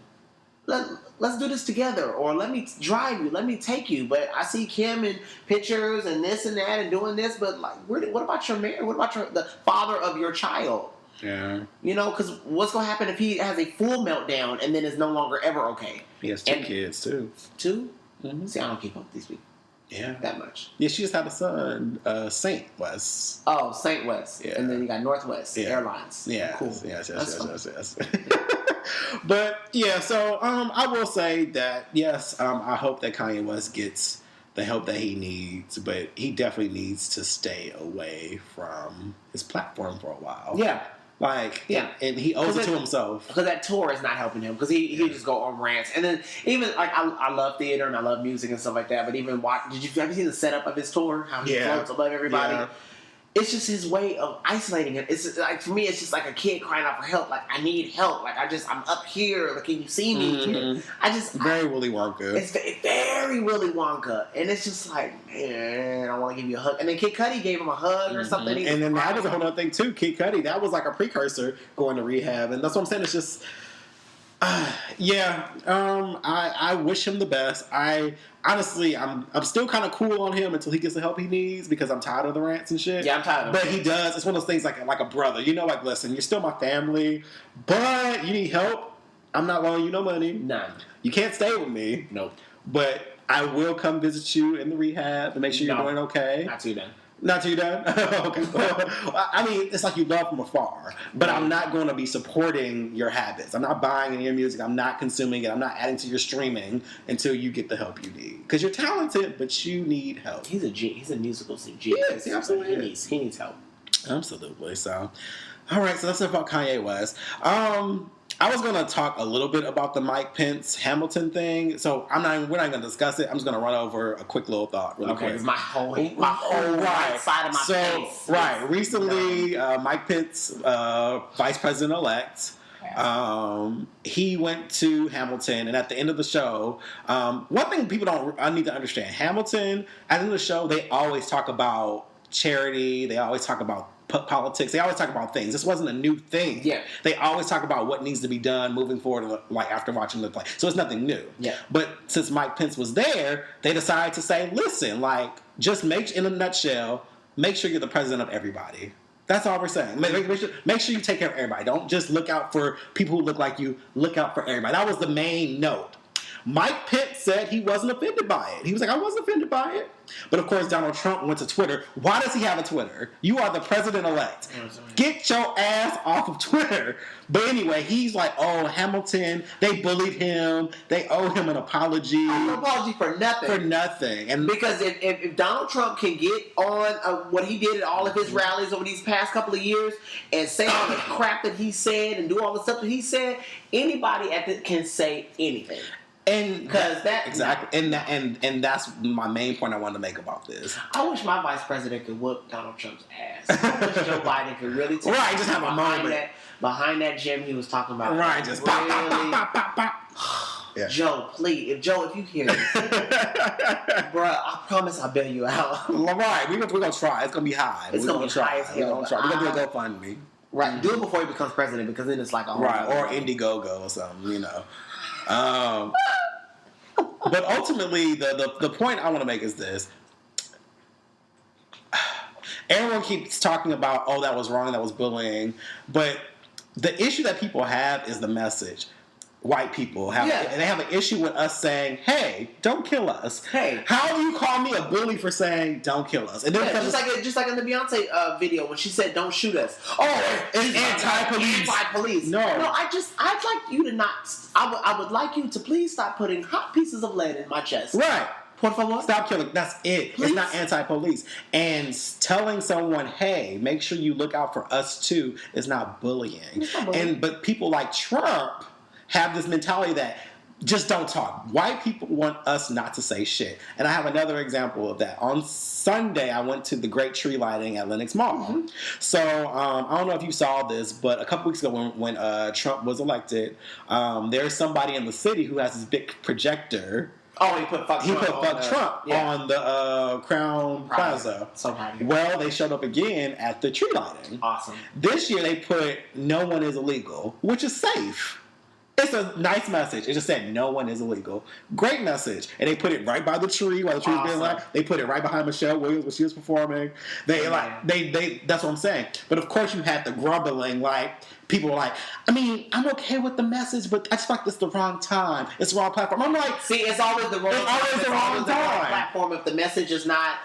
Let's do this together, or let me drive you, let me take you. But I see Kim in pictures and this and that and doing this, but like, what about your marriage? What about the father of your child? Yeah. You know, because what's going to happen if he has a full meltdown and then is no longer ever okay? He has two kids, too. Two? Mm-hmm. See, I don't keep up with these people. Yeah. That much. Yeah, she just had a son, Saint West. Oh, Saint West. Yeah. And then you got Northwest Airlines. Yeah. Cool. Yes. But, yeah, so I will say that, yes, I hope that Kanye West gets the help that he needs, but he definitely needs to stay away from his platform for a while. Yeah. Like, yeah. And he owes it to himself. Because that tour is not helping him. Because he just go on rants. And then even, like, I love theater and I love music and stuff like that. But even have you seen the setup of his tour? How he floats above everybody? Yeah. It's just his way of isolating it. It's just, like, for me, it's just like a kid crying out for help. Like, I need help. Like, I'm up here. Like, can you see me? Mm-hmm. Very Willy Wonka. It's very Willy Wonka. And it's just like, man, I want to give you a hug. And then Kid Cudi gave him a hug or something. And then that was a whole other thing, too. Kid Cudi, that was like a precursor going to rehab. And that's what I'm saying. It's just, I wish him the best. Honestly, I'm still kind of cool on him until he gets the help he needs because I'm tired of the rants and shit. Yeah, I'm tired of But he does. It's one of those things like a brother. You know, like, listen, you're still my family, but you need help. I'm not loaning you no money. None. You can't stay with me. Nope. But I will come visit you in the rehab and make sure you're doing okay. Not too done. Not too done? Okay. I mean, it's like you love from afar, but I'm not going to be supporting your habits. I'm not buying any of your music. I'm not consuming it. I'm not adding to your streaming until you get the help you need. Because you're talented, but you need help. He's a musical genius. Yes, he absolutely is. He needs help. Absolutely. So, all right. So that's enough about Kanye West. I was going to talk a little bit about the Mike Pence Hamilton thing. So we're not going to discuss it. I'm just going to run over a quick little thought really quick. It's my whole right side of my face. Right. Recently, Mike Pence, Vice President-elect, he went to Hamilton, and at the end of the show, one thing I need to understand, Hamilton, at the end of the show, they always talk about charity. They always talk about politics. They always talk about things. This wasn't a new thing. Yeah. They always talk about what needs to be done moving forward, like after watching the play. So it's nothing new. Yeah. But since Mike Pence was there, they decided to say, listen, like, just in a nutshell, make sure you're the president of everybody. That's all we're saying. Make sure you take care of everybody. Don't just look out for people who look like you. Look out for everybody. That was the main note. Mike Pence said he wasn't offended by it. He was like, I wasn't offended by it. But of course, Donald Trump went to Twitter. Why does he have a Twitter? You are the president-elect. Get your ass off of Twitter. But anyway, he's like, oh, Hamilton, they bullied him. They owe him an apology. An apology for nothing. For nothing. And because if Donald Trump can get on what he did at all of his rallies over these past couple of years and say all the crap that he said and do all the stuff that he said, anybody can say anything. And because that exactly, and that's my main point I wanted to make about this. I wish my vice president could whoop Donald Trump's ass. I wish Joe Biden could really take just have a moment behind that gym he was talking about. Right, just really, pop. Yeah. Joe, please, if you hear this, bruh, I promise I'll bail you out. Right, we're gonna try. It's gonna be high. It's gonna be high as hell. We're gonna do a GoFundMe. Right. Do it before he becomes president, because then it's like a whole Right, other or thing. Indiegogo or something, you know. But ultimately, the point I want to make is this. Everyone keeps talking about, oh, that was wrong, that was bullying. But the issue that people have is the message. White people have, and they have an issue with us saying, hey, don't kill us. Hey. How do you call me a bully for saying, don't kill us? And then just like in the Beyonce video when she said, don't shoot us. Oh, it's anti-police. Anti-police. No, I'd like you to not, I would like you to please stop putting hot pieces of lead in my chest. Right. Por favor. Stop killing. That's it. Please? It's not anti-police. And telling someone, hey, make sure you look out for us too, is not bullying. But people like Trump have this mentality that just don't talk. White people want us not to say shit. And I have another example of that. On Sunday, I went to the Great Tree Lighting at Lenox Mall. Mm-hmm. So I don't know if you saw this, but a couple weeks ago when Trump was elected, there's somebody in the city who has this big projector. Oh, he put fuck Trump on the Crown Plaza. So happy. Well, they showed up again at the tree lighting. Awesome. This year they put no one is illegal, which is safe. It's a nice message. It just said no one is illegal. Great message. And they put it right by the tree while the tree's being lit. They put it right behind Michelle Williams when she was performing. They that's what I'm saying. But of course you had the grumbling, like people were like, I mean, I'm okay with the message, but I just feel like it's the wrong time. It's the wrong platform. I'm like, see, it's always the wrong time. Platform if the message is not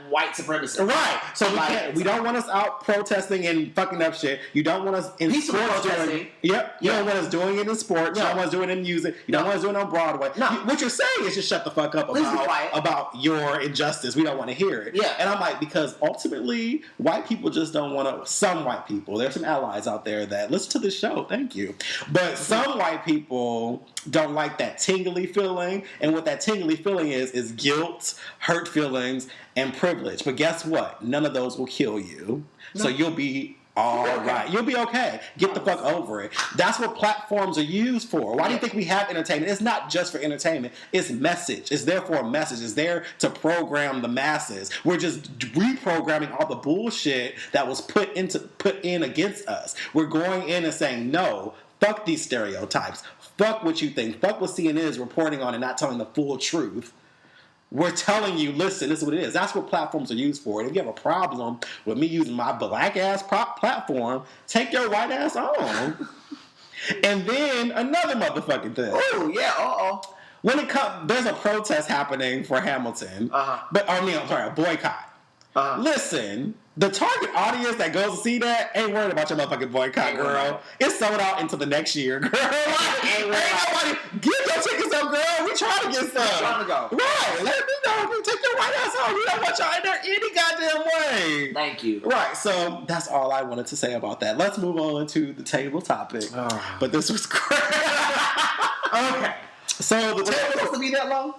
white supremacy. Right. So we don't want us out protesting and fucking up shit. You don't want us in sports doing. Yep. You don't want us doing it in sports. You don't want us doing it in music. You don't want us doing it on Broadway. No. What you're saying is just shut the fuck up about your injustice. We don't want to hear it. Yeah. And I'm like, because ultimately, white people just don't want to. Some white people. There's some allies out there that listen to this show. Thank you. But some white people don't like that tingly feeling. And what that tingly feeling is guilt, hurt feelings, and privilege. But guess what? None of those will kill you. No. So you'll be all right. You'll be okay. Get the fuck over it. That's what platforms are used for. Why do you think we have entertainment? It's not just for entertainment. It's message. It's there for a message. It's there to program the masses. We're just reprogramming all the bullshit that was put in against us. We're going in and saying, no, fuck these stereotypes. Fuck what you think. Fuck what CNN is reporting on and not telling the full truth. We're telling you, listen, this is what it is. That's what platforms are used for. And if you have a problem with me using my black-ass platform, take your white ass on. And then another motherfucking thing. Oh, yeah, When it comes, there's a protest happening for Hamilton. A boycott. Listen, the target audience that goes to see that ain't worried about your motherfucking boycott, girl. It's sold out until the next year, girl. Ain't nobody get your tickets up, girl. We trying to get some. We're trying to go. Right. Let me know. Take your white ass home. We don't want y'all in there any goddamn way. Thank you. Right. So that's all I wanted to say about that. Let's move on to the table topic. But this was great. Okay. So the table supposed to be that long?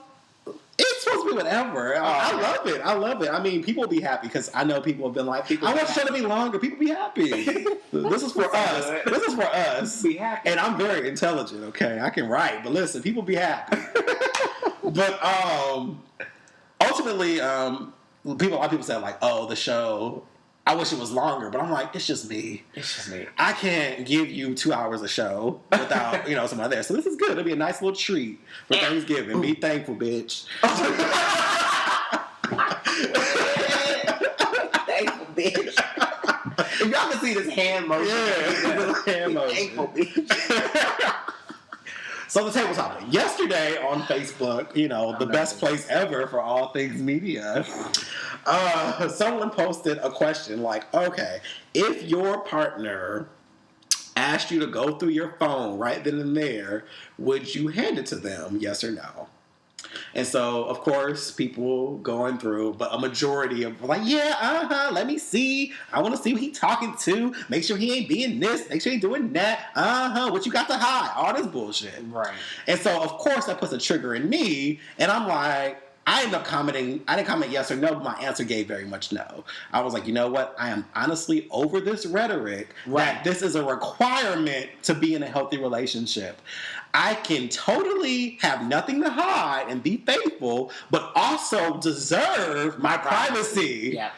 It's supposed to be whatever. I love it. I love it. I mean, people will be happy because I know people have been like, I want the show to be longer. People be happy. This is for us. This is for us. Be happy. And I'm very intelligent, okay? I can write. But listen, people be happy. But ultimately, a lot of people say, like, oh, the show, I wish it was longer. But I'm like, it's just me. It's just me. I can't give you 2 hours of show without, somebody there. So this is good. It'll be a nice little treat for Thanksgiving. Be thankful, bitch. Thankful, bitch. If y'all can see this hand motion. Yeah, hand motion. Thankful, bitch. So the table topic. Yesterday on Facebook, the best place ever for all things media, someone posted a question like, okay, if your partner asked you to go through your phone right then and there, would you hand it to them, yes or no? And so, of course, people going through, but a majority of like, yeah, let me see. I want to see who he talking to. Make sure he ain't being this. Make sure he ain't doing that. What you got to hide? All this bullshit. Right. And so, of course, that puts a trigger in me. And I'm like, I ended up commenting. I didn't comment yes or no, but my answer gave very much no. I was like, you know what? I am honestly over this rhetoric that this is a requirement to be in a healthy relationship. I can totally have nothing to hide and be faithful, but also deserve my privacy. Yeah.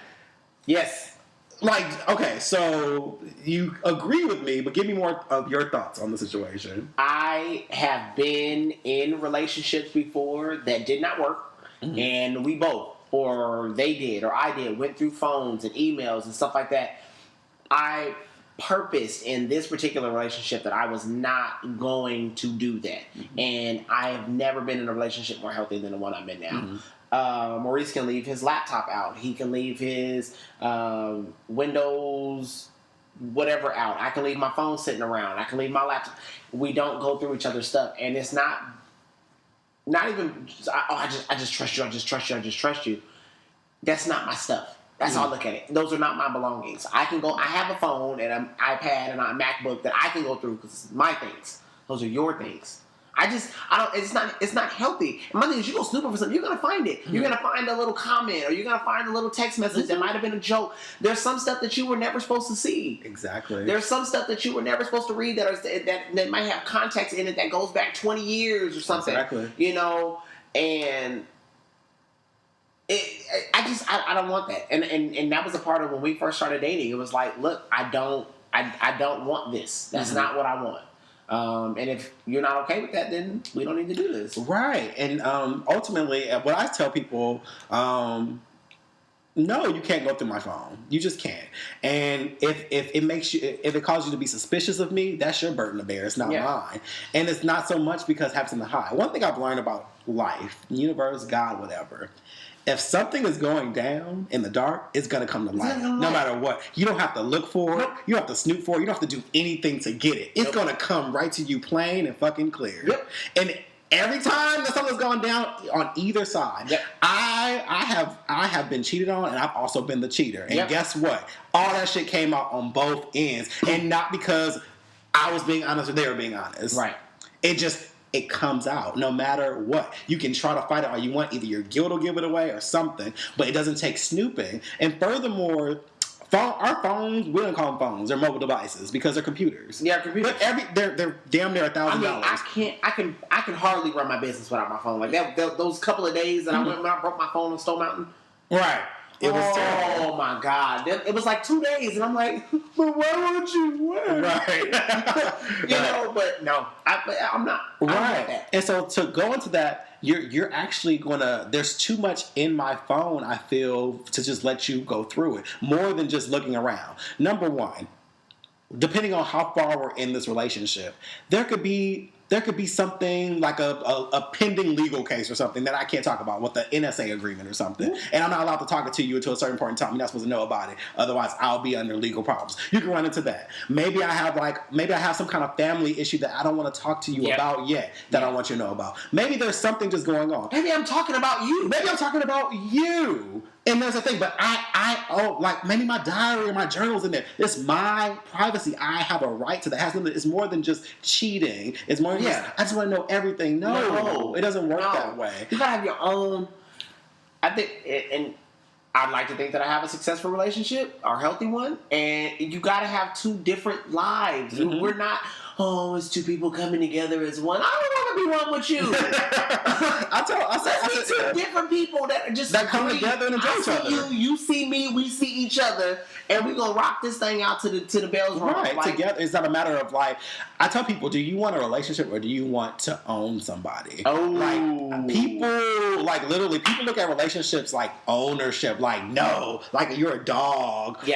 Yes. Like, okay, so you agree with me, but give me more of your thoughts on the situation. I have been in relationships before that did not work, and we both, or they did, or I did, went through phones and emails and stuff like that. I purposed in this particular relationship that I was not going to do that, and I have never been in a relationship more healthy than the one I'm in now. Maurice can leave his laptop out. He can leave his Windows whatever out. I can leave my phone sitting around. I can leave my laptop. We don't go through each other's stuff, and it's not even. I just trust you. I just trust you. I just trust you. That's not my stuff. That's how I look at it. Those are not my belongings. I can go. I have a phone and an iPad and a MacBook that I can go through because it's my things. Those are your things. I don't. It's not healthy. And my thing is, you go snooping for something, you're gonna find it. You're gonna find a little comment, or you're gonna find a little text message that might have been a joke. There's some stuff that you were never supposed to see. Exactly. There's some stuff that you were never supposed to read that might have context in it that goes back 20 years or something. Exactly. You know, and I don't want that. And that was a part of when we first started dating. It was like, look, I don't want this. That's not what I want. And if you're not okay with that, then we don't need to do this. Right. And ultimately, what I tell people, no, you can't go through my phone. You just can't. And if it causes you to be suspicious of me, that's your burden to bear. It's not mine. And it's not so much because it happens in the high. One thing I've learned about life, the universe, God, whatever. If something is going down in the dark, it's going to come to light. No matter what. You don't have to look for it. You don't have to snoop for it. You don't have to do anything to get it. It's going to come right to you plain and fucking clear. Yep. And every time that something's gone down on either side, I have been cheated on, and I've also been the cheater. And guess what? All that shit came out on both ends. And not because I was being honest or they were being honest. Right. It comes out no matter what. You can try to fight it all you want. Either your guilt will give it away or something, but it doesn't take snooping. And furthermore, our phones, we don't call them phones. They're mobile devices because they're computers. Yeah, computers. But they're damn near $1,000. I can hardly run my business without my phone. Like that those couple of days that I went when I broke my phone on Stone Mountain. Right. It was terrible. Oh my God. It was like 2 days, and I'm like, but why would you win? Right. You know, but no, I'm not. Right. That. And so to go into that, you're actually gonna. There's too much in my phone, I feel, to just let you go through it. More than just looking around. Number one, depending on how far we're in this relationship, there could be something like a pending legal case or something that I can't talk about with the NSA agreement or something. And I'm not allowed to talk it to you until a certain point in time. You're not supposed to know about it. Otherwise, I'll be under legal problems. You can run into that. Maybe I have some kind of family issue that I don't want to talk to you about yet that I want you to know about. Maybe there's something just going on. Maybe I'm talking about you. Maybe I'm talking about you. And there's a thing, but like maybe my diary or my journal's in there. It's my privacy. I have a right to that. It's more than just cheating. It's more than just, I just want to know everything. No, it doesn't work that way. You gotta have your own. I think, and I'd like to think that I have a successful relationship, or a healthy one, and you gotta have two different lives. Mm-hmm. We're not. Oh, it's two people coming together as one. I don't want to be one with you. I said, two different people that just that come together and enjoy each other. You see me, we see each other, and we're gonna rock this thing out to the bells ring. Right, together. It's not a matter of like. I tell people, do you want a relationship or do you want to own somebody? Oh, like people, like literally, people look at relationships like ownership. Like no, like you're a dog,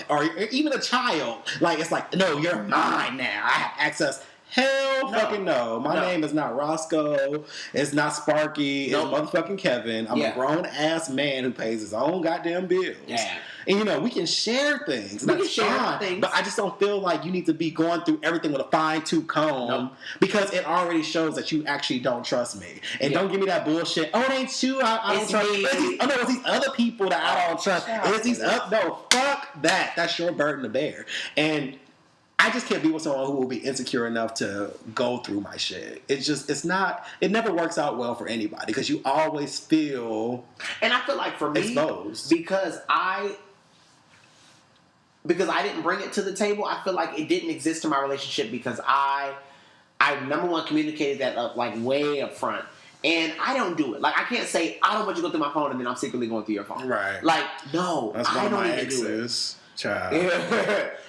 or even a child. Like it's like no, you're mine now. I have access. Hell fucking no. My name is not Roscoe. It's not Sparky. It's motherfucking Kevin. I'm a grown ass man who pays his own goddamn bills. Yeah. And we can share things. We can share things. But I just don't feel like you need to be going through everything with a fine-tooth comb because it already shows that you actually don't trust me. And don't give me that bullshit. Oh, it ain't you. I don't trust. It's these other people that I don't trust. It's these no, fuck that. That's your burden to bear. And I just can't be with someone who will be insecure enough to go through my shit. It never works out well for anybody because you always feel and I feel like for me, exposed. Because I didn't bring it to the table, I feel like it didn't exist in my relationship because I number one communicated that like way up front. And I don't do it. Like, I can't say, I don't want you to go through my phone and then I'm secretly going through your phone. Right. Like, no, that's I don't need to do it. Child.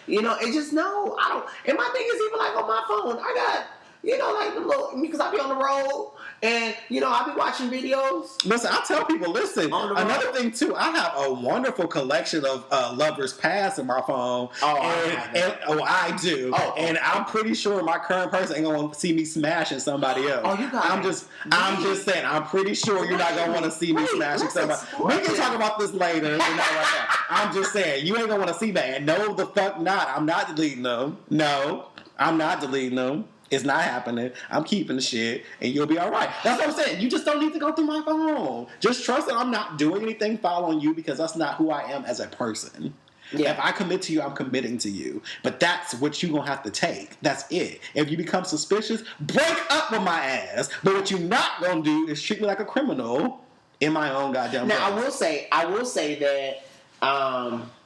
You know, it just no. I don't. And my thing is even like on my phone, I got like the little because I be on the road and I be watching videos. Listen, I tell people, listen. Another thing too, I have a wonderful collection of lovers past in my phone. I do. Oh, and I'm pretty sure my current person ain't gonna see me smashing somebody else. Oh, you got I'm just saying. I'm pretty sure you're not gonna want to see me smashing somebody. We can talk about this later. Not right now. I'm just saying you ain't gonna want to see that. And no, the fuck not. I'm not deleting them. No, I'm not deleting them. It's not happening. I'm keeping the shit, and you'll be all right. That's what I'm saying. You just don't need to go through my phone. Just trust that I'm not doing anything following you because that's not who I am as a person. Yeah. If I commit to you, I'm committing to you. But that's what you're going to have to take. That's it. If you become suspicious, break up with my ass. But what you're not going to do is treat me like a criminal in my own goddamn Now, place. I will say that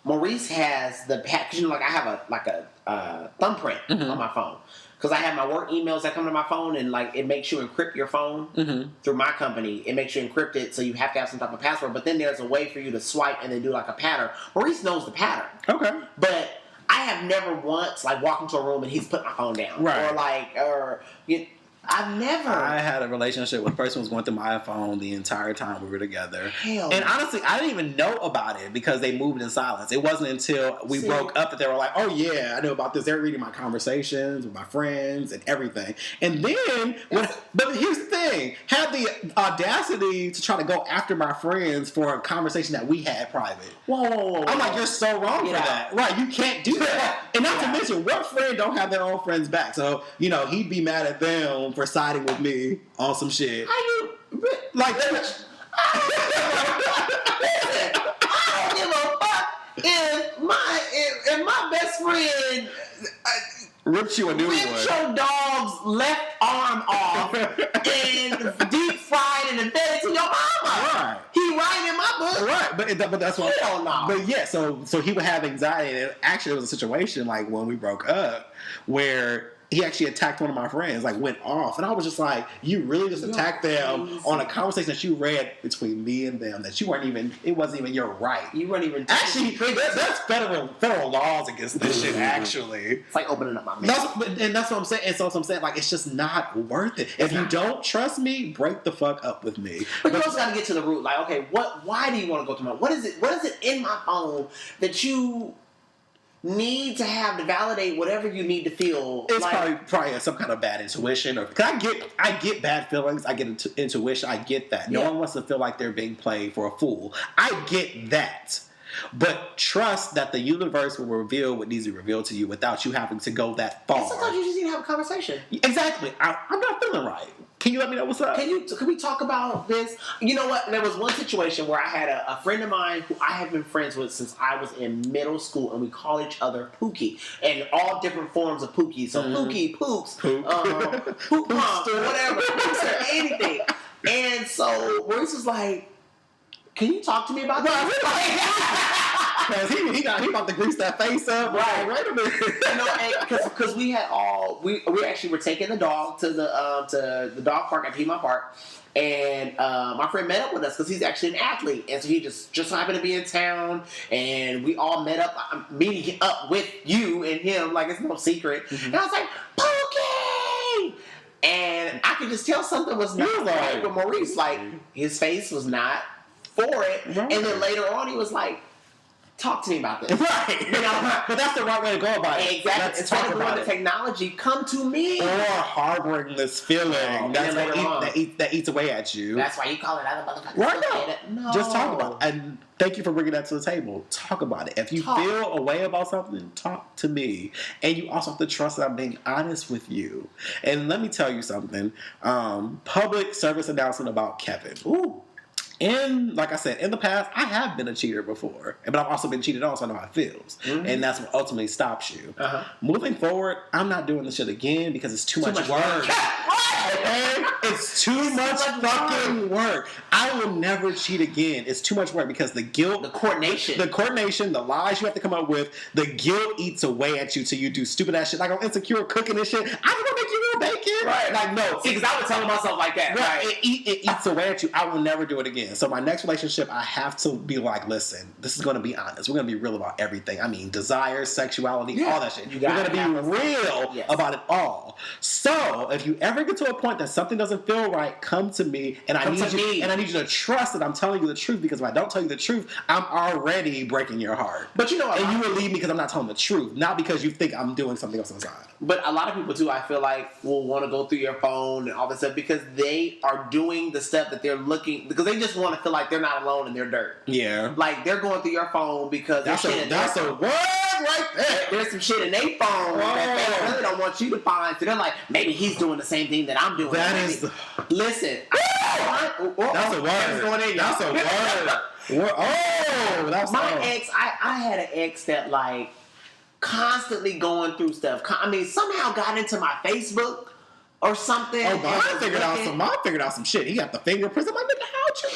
Maurice has the package. Like I have a thumbprint on my phone. Because I have my work emails that come to my phone, and like it makes you encrypt your phone through my company. It makes you encrypt it, so you have to have some type of password. But then there's a way for you to swipe and then do like a pattern. Maurice knows the pattern. Okay. But I have never once like walked into a room and he's put my phone down, right? I've never. I had a relationship with a person who was going through my phone the entire time we were together. Hell. And honestly, I didn't even know about it because they moved in silence. It wasn't until we broke up that they were like, oh yeah, I know about this. They were reading my conversations with my friends and everything. And then, but here's the thing, had the audacity to try to go after my friends for a conversation that we had private. Whoa. I'm like, you're so wrong for that. Right, you can't do that. And not to mention, what friend don't have their own friends back? So, he'd be mad at them for siding with me on some shit. How you like that? Listen, I don't give a fuck if my best friend ripped you a new one. Ripped your dog's left arm off and deep fried and fed it to your mama. Right. He right in my book. Right, but that's what. Hell no. But yeah, so he would have anxiety. And actually, it was a situation like when we broke up where he actually attacked one of my friends, like went off. And I was just like, you really just attacked them on a conversation that you read between me and them that you weren't even, it wasn't even your right. You weren't even. Actually, that's federal laws against this shit, actually. It's like opening up my mouth. And that's what I'm saying. And so I'm saying, like, it's just not worth it. If you don't trust me, break the fuck up with me. But you also got to get to the root. Like, okay, why do you want to go through my, what is it in my phone that you need to have to validate whatever you need to feel? It's probably some kind of bad intuition, or cause I get bad feelings. I get intuition. I get that. No one wants to feel like they're being played for a fool. I get that, but trust that the universe will reveal what needs to be revealed to you without you having to go that far. And sometimes you just need to have a conversation. Exactly. I'm not feeling right. Can you let me know what's up? Can we talk about this? You know what? There was one situation where I had a friend of mine who I have been friends with since I was in middle school, and we call each other Pookie, and all different forms of Pookie. So Pookie, Pooks, Pook Pump, whatever, Pookster, anything. And so Maurice was like, "Can you talk to me about that?" Because he about to grease that face up. Right. Wait a minute. Because we had we actually were taking the dog to the dog park at Piedmont Park, and my friend met up with us because he's actually an athlete, and so he just happened to be in town, and we all met up, meeting up with you and him, like it's no secret. And I was like, Pookie! And I could just tell something was not right with Maurice. Like his face was not for it, and then later on he was like, talk to me about this. Right. But that's the right way to go about it. Exactly. It's talk about the technology. Come to me. Or harboring this feeling that eats away at you. That's why you call it other motherfuckers. Right. No. Just talk about it. And thank you for bringing that to the table. Talk about it. If you feel a way about something, talk to me. And you also have to trust that I'm being honest with you. And let me tell you something. Public service announcement about Kevin. Ooh. Like I said, in the past, I have been a cheater before, but I've also been cheated on, so I know how it feels. And that's what ultimately stops you. Moving forward, I'm not doing this shit again because it's too much work. Okay? It's too much fucking work. I will never cheat again. It's too much work because the guilt, the coordination, the lies you have to come up with, the guilt eats away at you till you do stupid ass shit like I'm insecure cooking and shit. I'm gonna make you more bacon? Right. Like, no. See, because I would tell myself like that. Right. Right. It eats away at you. I will never do it again. So my next relationship, I have to be like, listen, this is going to be honest. We're going to be real about everything. I mean, desire, sexuality, all that shit. We're going to be real about it all. So if you ever get to a point that something doesn't feel right, come to me, and I need you to trust that I'm telling you the truth. Because if I don't tell you the truth, I'm already breaking your heart. But you know, and you will leave me because I'm not telling the truth, not because you think I'm doing something else on the side. But a lot of people too, I feel like, will want to go through your phone and all this stuff because they are doing the stuff that they're looking, because they just want to feel like they're not alone in their dirt. Yeah. Like they're going through your phone because that's a word right there. There's some shit in their phone that they really don't want you to find. So they're like, maybe he's doing the same thing that I'm doing. Listen. That's a word. That's a word. Oh, that's my ex. I had an ex that like constantly going through stuff. I mean, somehow got into my Facebook or something. Oh, but I figured out some shit. He got the fingerprints. I'm like, how'd you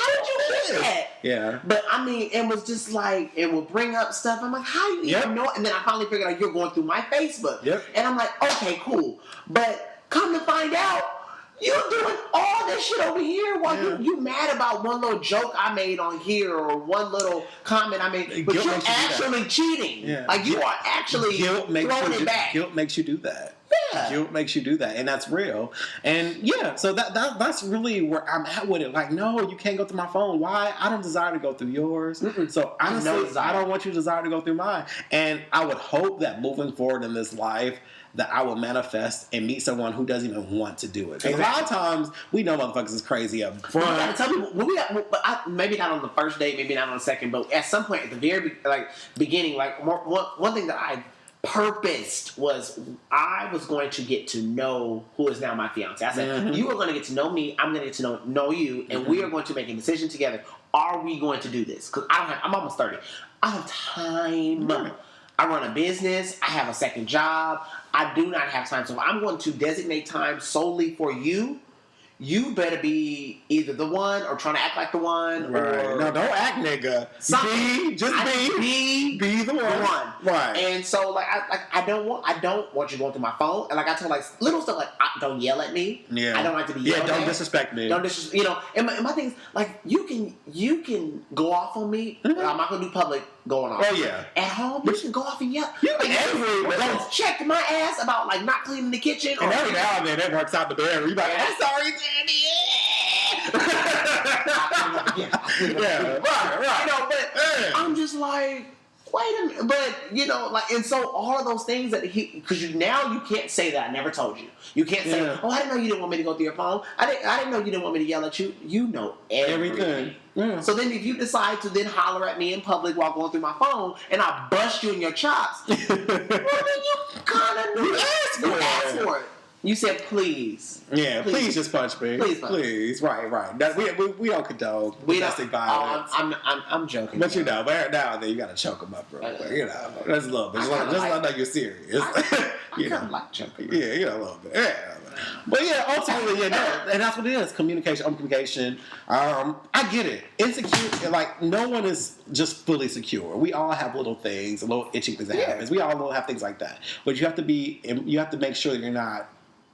do that? Yeah. But I mean, it was just like, it would bring up stuff. I'm like, how you even know? And then I finally figured out you're going through my Facebook. Yep. And I'm like, okay, cool. But come to find out, you're doing all this shit over here while you mad about one little joke I made on here or one little comment I made, but you're actually cheating. Yeah. Like you are actually throwing it back. Guilt makes you do that. Yeah. Guilt makes you do that, and that's real. And yeah, so that's really where I'm at with it. Like, no, you can't go through my phone. Why? I don't desire to go through yours. So honestly, I don't want you to desire to go through mine. And I would hope that moving forward in this life, that I will manifest and meet someone who doesn't even want to do it. Because a lot of times we know motherfuckers is crazy up front. You gotta tell people, maybe not on the first date, maybe not on the second, but at some point at the very beginning, like one thing that I purposed was I was going to get to know who is now my fiance. I said, you are going to get to know me, I'm going to get to know you, and we are going to make a decision together. Are we going to do this? Because I'm almost 30. I have time. Right. I run a business. I have a second job. I do not have time. So if I'm going to designate time solely for you, you better be either the one or trying to act like the one. Right. Or no, don't act, nigga. Be the one. Right. And so I don't want you going through my phone. And like I tell little stuff like don't yell at me. Yeah. I don't like to be yelled at. Don't disrespect me. Don't disrespect. And my thing is like you can go off on me. I'm not gonna do public going off. Oh yeah. At home you can go off and yell. You can don't check my ass about like not cleaning the kitchen. And every now and then that works out the bedroom. You like, I'm sorry, Daddy. Right. But I'm just like, wait a minute. But and so all of those things that because you can't say that I never told you. You can't say, I didn't know you didn't want me to go through your phone. I didn't know you didn't want me to yell at you. You know everything. Yeah. So then if you decide to then holler at me in public while going through my phone and I bust you in your chops, well then you kind of asked for it. You said please. Yeah, please just punch me. Please. Right. We don't condone domestic violence. I'm joking. But now and then you gotta choke them up real quick. That's a little bit. Just let know you're serious. I kind of like choking. Yeah, a little bit. Yeah. But yeah, ultimately, and that's what it is. Communication, open communication. I get it. Insecure, like no one is just fully secure. We all have little things, little itching things that happen. We all have things like that. But you have to make sure that you're not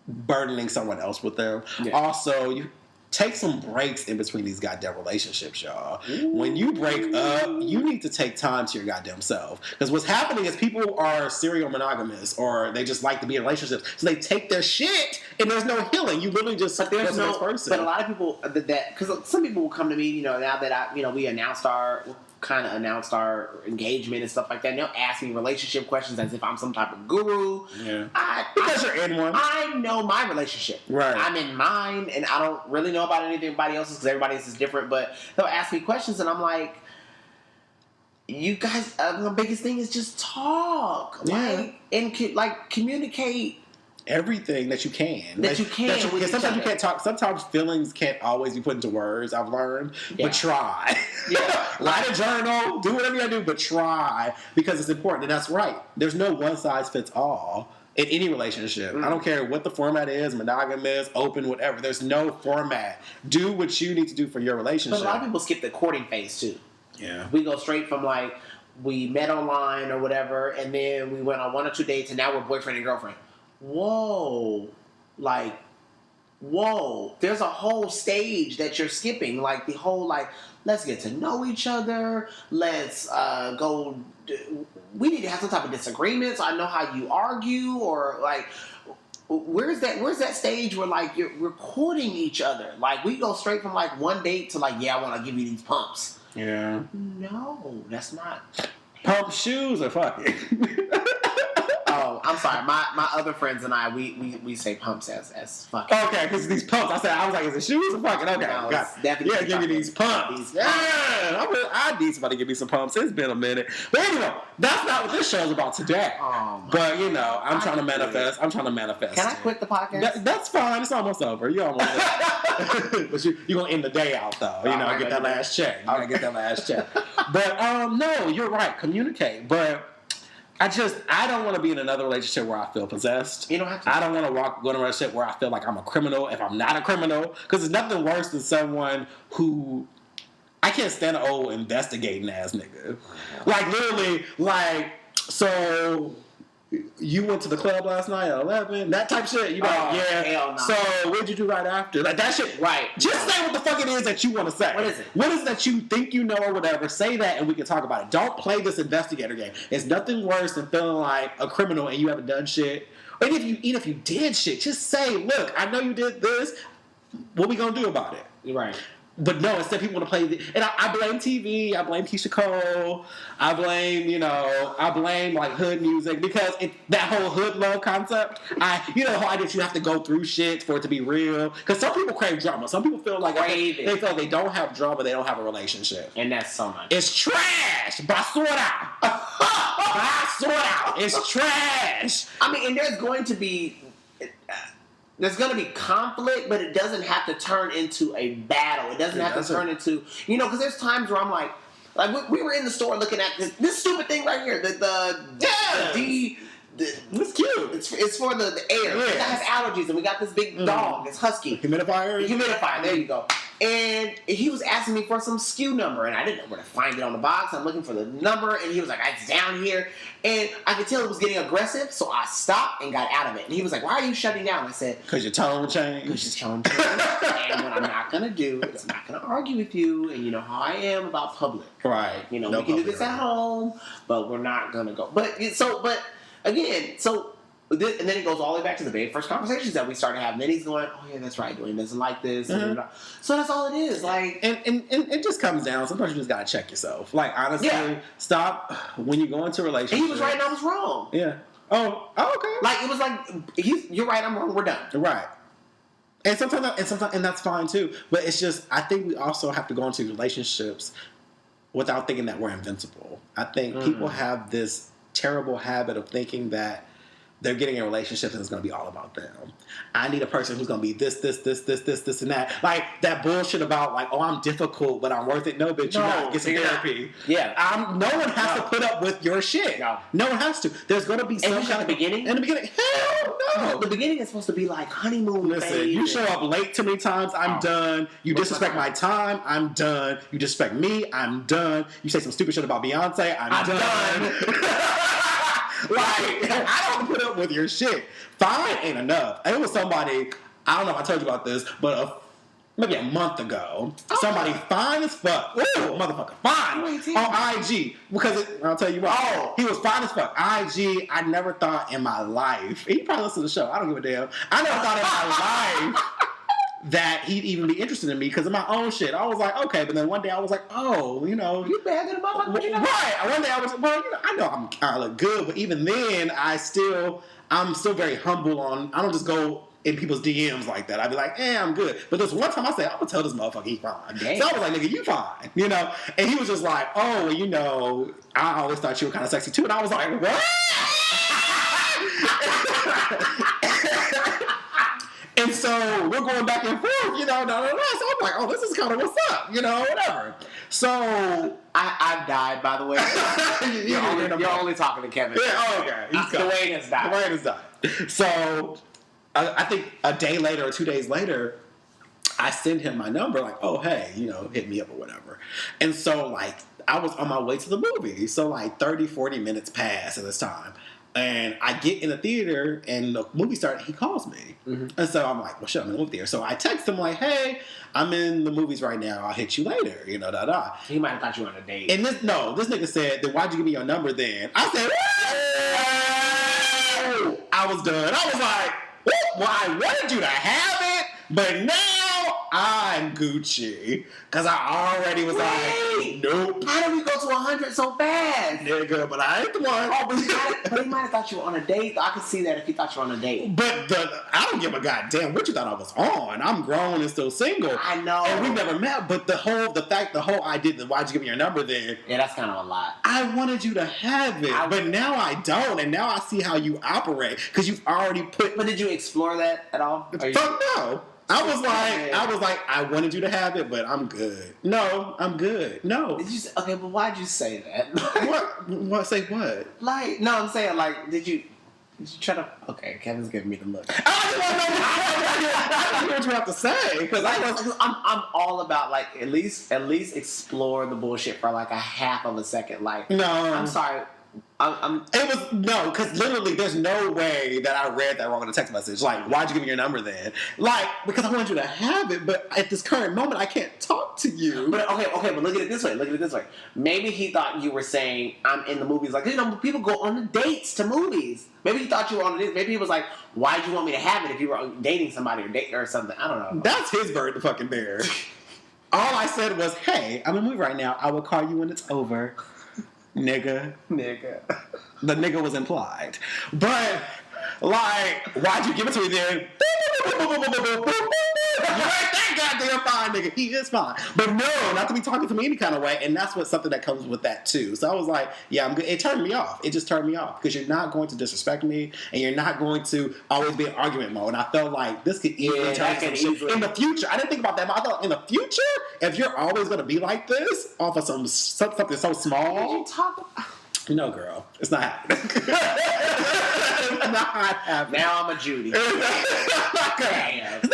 burdening someone else with them. Yeah. Also, you take some breaks in between these goddamn relationships, y'all. Ooh. When you break up, you need to take time to your goddamn self. Because what's happening is people are serial monogamous or they just like to be in relationships. So they take their shit and there's no healing. You literally just there's no person. But a lot of people because some people will come to me, now that we announced our engagement and stuff like that. And they'll ask me relationship questions as if I'm some type of guru. Yeah. Because you're in one. I know my relationship. Right. I'm in mine, and I don't really know about anybody else's because everybody else is different. But they'll ask me questions, and I'm like, you guys, the biggest thing is just talk. Yeah. And communicate. Everything that you can. Because sometimes you can't talk. Sometimes feelings can't always be put into words, I've learned. Yeah. But try. Yeah. Write a journal. Do whatever you gotta do, but try. Because it's important. And that's right. There's no one size fits all in any relationship. I don't care what the format is, monogamous, open, whatever. There's no format. Do what you need to do for your relationship. But a lot of people skip the courting phase too. Yeah. We go straight from we met online or whatever, and then we went on 1 or 2 dates, and now we're boyfriend and girlfriend. Whoa. like, whoa, there's a whole stage that you're skipping. Like the whole like, let's get to know each other. Let's go. We need to have some type of disagreements. I know how you argue, or like, where's that stage where like you're courting each other? Like we go straight from like one date to like, yeah, I want to give you these pumps. Yeah. No, that's not. Pump shoes or fuck it. Oh, I'm sorry. My other friends and I, we say pumps as fucking. Okay, because these pumps. I was like, is it shoes or fucking? Okay, No, got it's it. definitely Yeah, give me these pumps. Yeah, I need somebody to give me some pumps. It's been a minute. But anyway, that's not what this show's about today. But you know, I'm trying to manifest. I'm trying to manifest. Can I quit the podcast? That's fine. It's almost over. You almost there. But you're gonna end the day out though. You know, get that last check. You gotta get that last check. But no, you're right. Communicate. But I don't want to be in another relationship where I feel possessed. You don't have to. I don't want to go in a relationship where I feel like I'm a criminal if I'm not a criminal. Because there's nothing worse than someone who... I can't stand an old investigating ass nigga. Like, literally, like, so... You went to the club last night at 11? That type of shit? You like, yeah. Hell no. So, what'd you do right after? Like, that shit. Right. Just say what the fuck it is that you want to say. What is it? What is it that you think you know or whatever? Say that and we can talk about it. Don't play this investigator game. It's nothing worse than feeling like a criminal and you haven't done shit. Or even if you did shit, just say, look, I know you did this. What we gonna do about it? Right. But no, instead people want to play and I blame TV, I blame Keisha Cole, I blame like hood music because that whole hood love concept. You have to go through shit for it to be real. Because some people crave drama. Some people feel like they feel they don't have drama, they don't have a relationship. And that's so much. It's trash. Basura. Basura. It's trash. I mean, and there's going to be conflict, but it doesn't have to turn into a battle. It doesn't have to turn into, because there's times where I'm like we were in the store looking at this stupid thing right here. It's cute. It's for the air. Yeah. I have allergies, and we got this big dog. It's husky. Humidifier. There you go. And he was asking me for some SKU number, and I didn't know where to find it on the box. I'm looking for the number, and he was like, "It's down here." And I could tell it was getting aggressive, so I stopped and got out of it. And he was like, "Why are you shutting down?" I said, "Because your tone changed." Because your tone changed. And what I'm not gonna do is I'm not gonna argue with you. And you know how I am about public. Right. We can do this at home, but we're not gonna go. But again, and then it goes all the way back to the very first conversations that we started having. Then he's going, "Oh yeah, that's right. Dwayne doesn't like this." Mm-hmm. So that's all it is. Like, and it just comes down. Sometimes you just gotta check yourself. Like honestly, stop when you go into a relationship. And he was right and I was wrong. Yeah. Oh, okay. Like it was like you're right, I'm wrong. We're done. Right. And sometimes, and that's fine too. But it's just I think we also have to go into relationships without thinking that we're invincible. I think people have this terrible habit of thinking that they're getting in a relationship and it's going to be all about them. I need a person who's going to be this, and that. Like, that bullshit about, like, oh, I'm difficult, but I'm worth it. No, bitch, you got to get some therapy. Yeah. No one has to put up with your shit. No one has to. There's going to be some kind of beginning. In the beginning? Hell no. The beginning is supposed to be like honeymoon phase. Listen, you show up late too many times, I'm done. You disrespect my time, I'm done. You disrespect me, I'm done. You say some stupid shit about Beyonce, I'm done. Like, I don't put up with your shit. Fine ain't enough. It was somebody, I don't know if I told you about this, but maybe a month ago, somebody fine as fuck. Ooh, motherfucker, fine. On IG. Because I'll tell you what. He was fine as fuck. IG, I never thought in my life, he probably listened to the show, I don't give a damn. I never thought in my life that he'd even be interested in me because of my own shit. I was like, okay, but then one day I was like, you bagging him up, right. One day I was, I know I look good, but even then, I'm still very humble I don't just go in people's DMs like that. I'd be like, I'm good. But this one time I said, I'm gonna tell this motherfucker he's fine. Damn. So I was like, nigga, you fine, And he was just like, I always thought you were kind of sexy too, and I was like, what? And so we're going back and forth, So I'm like, this is kind of what's up, whatever. So I've died, by the way. You're only talking to Kevin. Yeah, okay. Dwayne has died. Dwayne has died. So I think a day later or 2 days later, I send him my number, like, oh, hey, hit me up or whatever. And so, like, I was on my way to the movie. So, like, 30, 40 minutes passed at this time. And I get in the theater, and the movie started. He calls me, and so I'm like, "Well, shit, I'm in the movie theater." So I text him like, "Hey, I'm in the movies right now. I'll hit you later." You know, He might have thought you were on a date. And this nigga said, "Then why'd you give me your number then?" I said, "Whoa!" I was done. I was like, "Well, I wanted you to have it, but now I'm Gucci," because I already was like, "Nope." How did we go to 100 so fast? Nigga, but I ain't the one. Oh, but he might have thought you were on a date. I could see that if he thought you were on a date. But I don't give a goddamn what you thought I was on. I'm grown and still single. I know. And we never met, but the whole idea that why'd you give me your number then? Yeah, that's kind of a lot. I wanted you to have it, but now I don't, and now I see how you operate, because you've already put... But did you explore that at all? Fuck no. I was like, I wanted you to have it, but I'm good. No, I'm good. No. Did you say, okay, but why'd you say that? What? Say what? Like, no, I'm saying, like, did you try to... Okay, Kevin's giving me the look. I just want to know what you have to say, because I'm all about, like, at least explore the bullshit for, like, a half of a second. Like, no. I'm sorry. Because literally there's no way that I read that wrong in a text message. Like, why'd you give me your number then? Like, because I wanted you to have it, but at this current moment I can't talk to you. But okay, but look at it this way. Maybe he thought you were saying I'm in the movies. Like, you know, people go on the dates to movies. Maybe he thought you were on the dates. Maybe he was like, why'd you want me to have it if you were dating somebody or something? I don't know. That's his bird to fucking bear. All I said was, hey, I'm in a movie right now. I will call you when it's over. Nigga. The nigga was implied. But, like, why'd you give it to me then? You ain't that goddamn fine, nigga. He is fine. But no, not to be talking to me any kind of way. And that's something that comes with that, too. So I was like, yeah, I'm good. It turned me off. It just turned me off. Because you're not going to disrespect me. And you're not going to always be in argument mode. And I felt like this could easily turn into some shit. In the future, I didn't think about that, but I thought in the future, if you're always going to be like this, off of something so small. Did you talk about... No, girl. It's not happening. It's not happening. Now I'm a Judy. It's not gonna happen.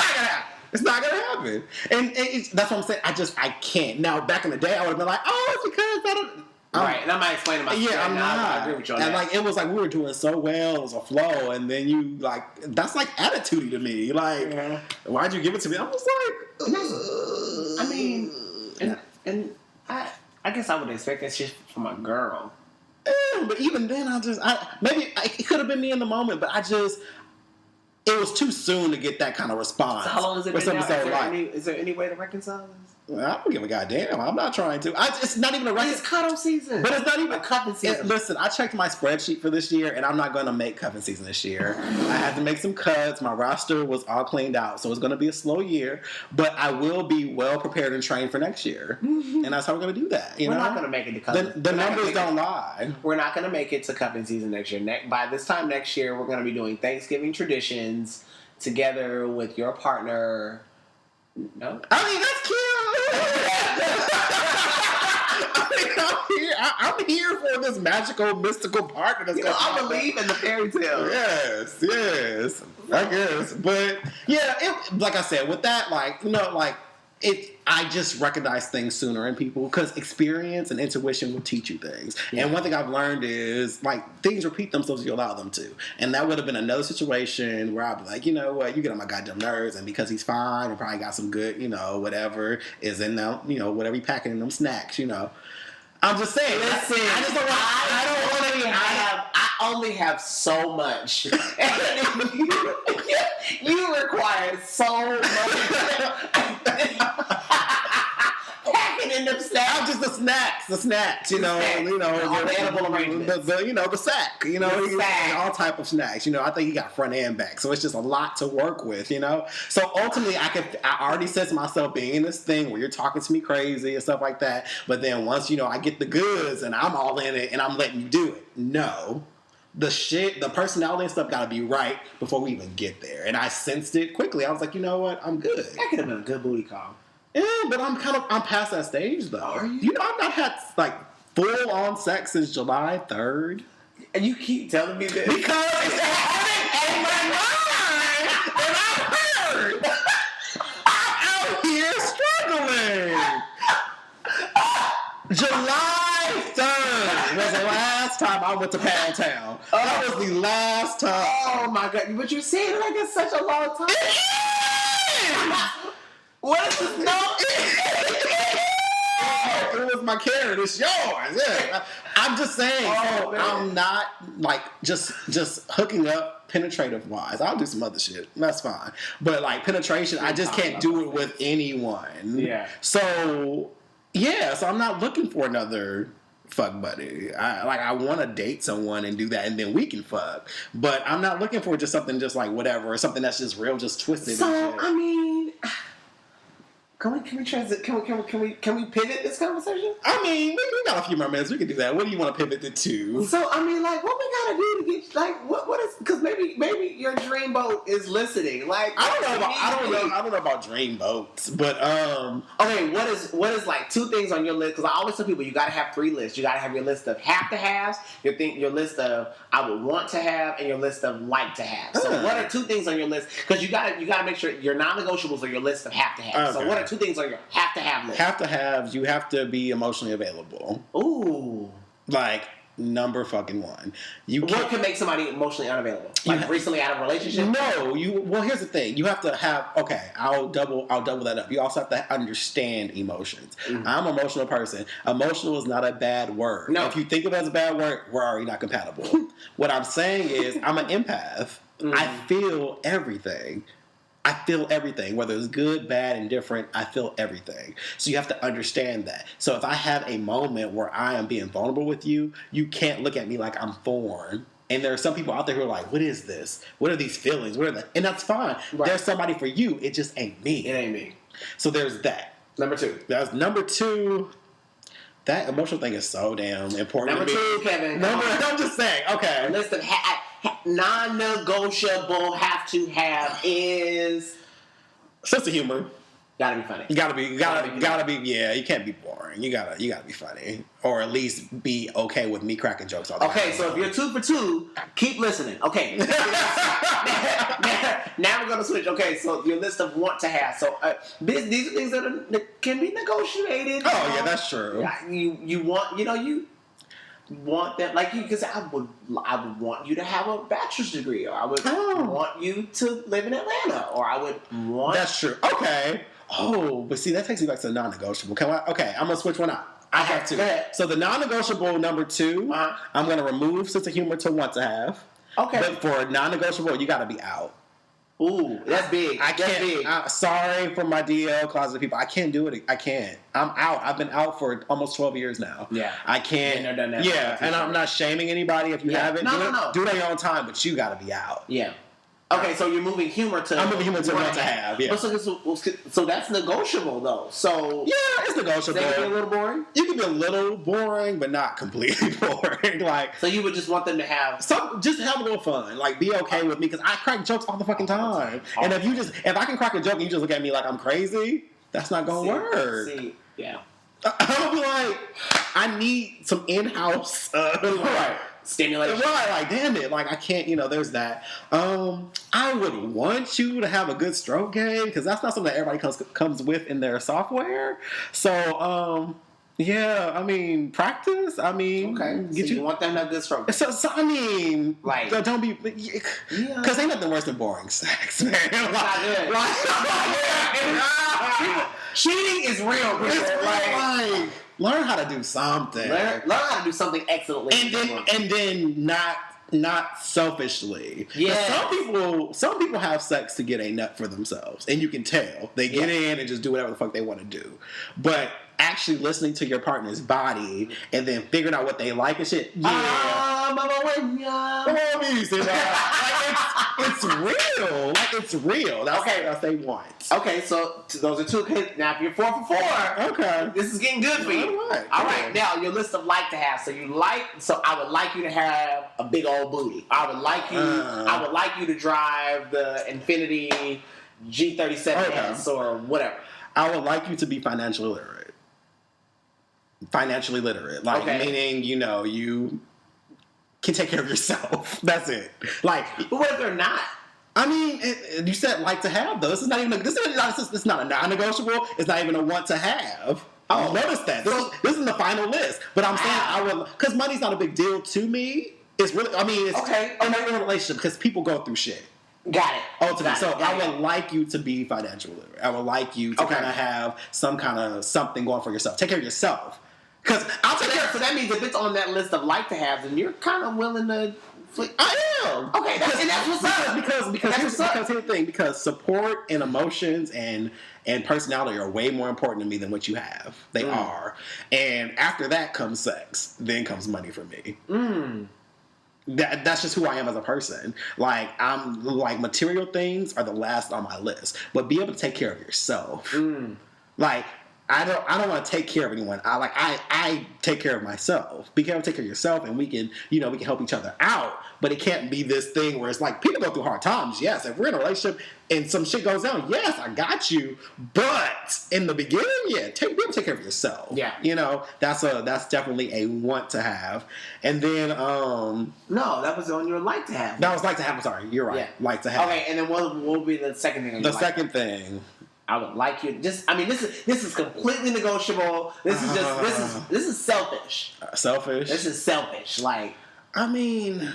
It's not gonna happen. And that's what I'm saying. I can't. Now, back in the day, I would have been like, oh, it's because I don't... Right, and I'm not explaining myself. Yeah, I'm not. I agree with you on that. Like, it was like we were doing so well, it was a flow, and then you, like, that's like attitude to me. Like, why'd you give it to me? I was like, I mean, and I guess I would expect that shit from a girl. But even then, maybe it could have been me in the moment, but it was too soon to get that kind of response. So how long has it been now? Is there any way to reconcile this? I don't give a goddamn. I'm not trying to. It's not even a record. It's cutoff season. But it's not even cuffing season. Listen, I checked my spreadsheet for this year, and I'm not going to make cuffing season this year. I had to make some cuts. My roster was all cleaned out, so it's going to be a slow year. But I will be well prepared and trained for next year, and that's how we're going to do that. We're not going to make it to cuffing. The numbers don't lie. We're not going to make it to cuffing season next year. By this time next year, we're going to be doing Thanksgiving traditions together with your partner. No, I mean that's cute. I'm here for this magical, mystical partner. I believe in the fairy tale. Yes, I guess. But yeah, like I said, with that, I just recognize things sooner in people because experience and intuition will teach you things. Yeah. And one thing I've learned is things repeat themselves if you allow them to. And that would have been another situation where I'd be like, you know what, you get on my goddamn nerves, and because he's fine and probably got some good, whatever is in them, whatever he packing in them snacks, I'm just saying. Listen, I only have so much. You require so much. Packing in them snacks. I'm just the snacks, the edible arrangements. The sack, all type of snacks. I think he got front and back, so it's just a lot to work with, So ultimately, I already said to myself, being in this thing where you're talking to me crazy and stuff like that, but then once I get the goods and I'm all in it and I'm letting you do it. No. The personality and stuff got to be right before we even get there. And I sensed it quickly. I was like, you know what? I'm good. That could have been a good booty call. Yeah, but I'm past that stage though. Are you? I've not had full on sex since July 3rd. And you keep telling me this because it's happening in my mind, and I heard I'm out here struggling. July 3rd was the last time I went to Pound Town. That was the last time. Oh my god! But you said it like it's such a long time. What is this? No. It was my Karen. It's yours. Yeah. I'm just saying. Oh, I'm not like just hooking up penetrative wise. I'll do some other shit. That's fine. But like penetration, I just can't do it with anyone. Yeah. So so I'm not looking for another fuck buddy. I want to date someone and do that, and then we can fuck. But I'm not looking for just something just like whatever, or something that's just real, just twisted. So and shit. I mean, can we transit? Can we pivot this conversation? I mean, we got a few more minutes. We can do that. What do you want to pivot it to? So I mean, like, what we gotta do to get like what is? Because maybe your dreamboat is listening. Like, I don't know about dream boats, but okay, what is like two things on your list? Because I always tell people you gotta have 3 lists. You gotta have your list of have to haves, your list of I would want to have, and your list of like to have. So what are 2 things on your list? Because you gotta make sure your non-negotiables are your list of have to have. Okay. So what are 2 things on your have to have list? Have to have, you have to be emotionally available. Ooh. Like number fucking 1. What can make somebody emotionally unavailable? Like recently out of a relationship? No, well here's the thing. You have to have I'll double that up. You also have to understand emotions. Mm-hmm. I'm an emotional person. Emotional is not a bad word. No. If you think of it as a bad word, we're already not compatible. What I'm saying is I'm an empath. Mm-hmm. I feel everything. Whether it's good, bad, indifferent, I feel everything. So you have to understand that. So if I have a moment where I am being vulnerable with you, you can't look at me like I'm foreign. And there are some people out there who are like, what is this? What are these feelings? And that's fine. Right. There's somebody for you. It just ain't me. It ain't me. So there's that. Number 2. That's number 2. That emotional thing is so damn important. Number 2, Kevin. I'm just saying. Okay. A list of non-negotiable have to have is sense of humor. Gotta be funny. You gotta be. Yeah, you can't be boring. You gotta be funny, or at least be okay with me cracking jokes all the time. Okay, so if you're 2 for 2, keep listening. Okay. now we're gonna switch. Okay, so your list of want to have. So these are things that can be negotiated. Oh yeah, that's true. You want you want that, like you, because I would want you to have a bachelor's degree, or I would want you to live in Atlanta, or I would want. That's true. Okay. Oh, but see, that takes me back to the non-negotiable. Okay, I'm gonna switch one out. I have to. Go ahead. So the non-negotiable number 2, I'm gonna remove sense of humor to want to have. Okay. But for non-negotiable, you gotta be out. Ooh, that's big. That's big. Sorry for my DL closet people. I can't do it. I can't. I'm out. I've been out for almost 12 years now. Yeah. I can't. Yeah, and I'm not shaming anybody if you haven't. No. Do it at your own time, but you gotta be out. Yeah. Okay, so you're moving humor to. I'm moving humor to want to have. Yeah. So that's negotiable though. So yeah, it's negotiable. That can be a little boring. You can be a little boring, but not completely boring. Like, so you would just want them to have just have a little fun. Like, be okay with me because I crack jokes all the fucking time. And if I can crack a joke and you just look at me like I'm crazy, that's not gonna work. Yeah. I'll be like, I need some in-house right. Stimulation. Right, like damn it, like I can't, there's that. I would want you to have a good stroke game because that's not something that everybody comes with in their software. So, yeah, I mean, practice. I mean, okay. You want them to have good stroke. So I mean, like, don't be, because ain't nothing worse than boring sex, man. Cheating is real, bro. Like, learn how to do something. Learn how to do something excellently, and then not selfishly. Yeah. Some people have sex to get a nut for themselves, and you can tell they get in and just do whatever the fuck they want to do. But actually listening to your partner's body and then figuring out what they like and shit. It's real. Like, it's real. That's what they want. Okay, so those are 2. Okay, now if you're 4 for 4, okay, this is getting good for you. All right. Now your list of like to have. So I would like you to have a big old booty. I would like you to drive the Infiniti G37S or whatever. I would like you to be financially literate. Like, meaning, you can take care of yourself. That's it. Like, but what if they're not? I mean, you said like to have though. This is not a non-negotiable. It's not even a want to have. Oh, notice that. This is the final list. But I'm saying I would, because money's not a big deal to me. It's really, I mean, it's Okay. in a relationship because people go through shit. Got it. Ultimately, so I Got would like you to be financially literate. I would like you to kind of have some kind of something going for yourself. Take care of yourself. Because I'll take care. So that means if it's on that list of like to haves, then you're kind of willing to. I am. Okay, that's what's up. Because here's the thing. Because support and emotions and personality are way more important to me than what you have. They are. And after that comes sex. Then comes money for me. That's just who I am as a person. Like, I'm like, material things are the last on my list, but be able to take care of yourself. Like, I don't want to take care of anyone. I take care of myself. Be able to take care of yourself, and we can help each other out. But it can't be this thing where it's like, people go through hard times. Yes, if we're in a relationship and some shit goes down, yes, I got you. But in the beginning, be able to take care of yourself. Yeah, that's definitely a want to have. And then no, that was on your like to have. That was like to have. I'm sorry, you're right. Yeah. Like to have. Okay, and then what will be the second thing? The second thing. I would like you. This is completely negotiable. This is selfish. Selfish. This is selfish. Like, I mean,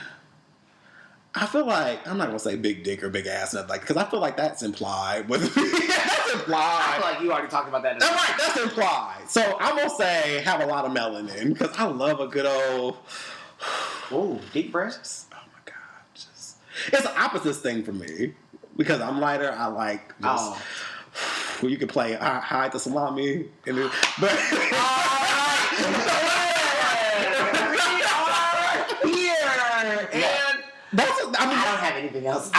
I feel like I'm not gonna say big dick or big ass, nothing like, because I feel like that's implied. That's implied. I feel like you already talked about that. That's right. That's implied. So I'm gonna say have a lot of melanin because I love a good old. Deep breaths. Oh my god, it's an opposite thing for me because I'm lighter. I like just. Well, you can play hide the salami, but we are here, and I don't have anything else.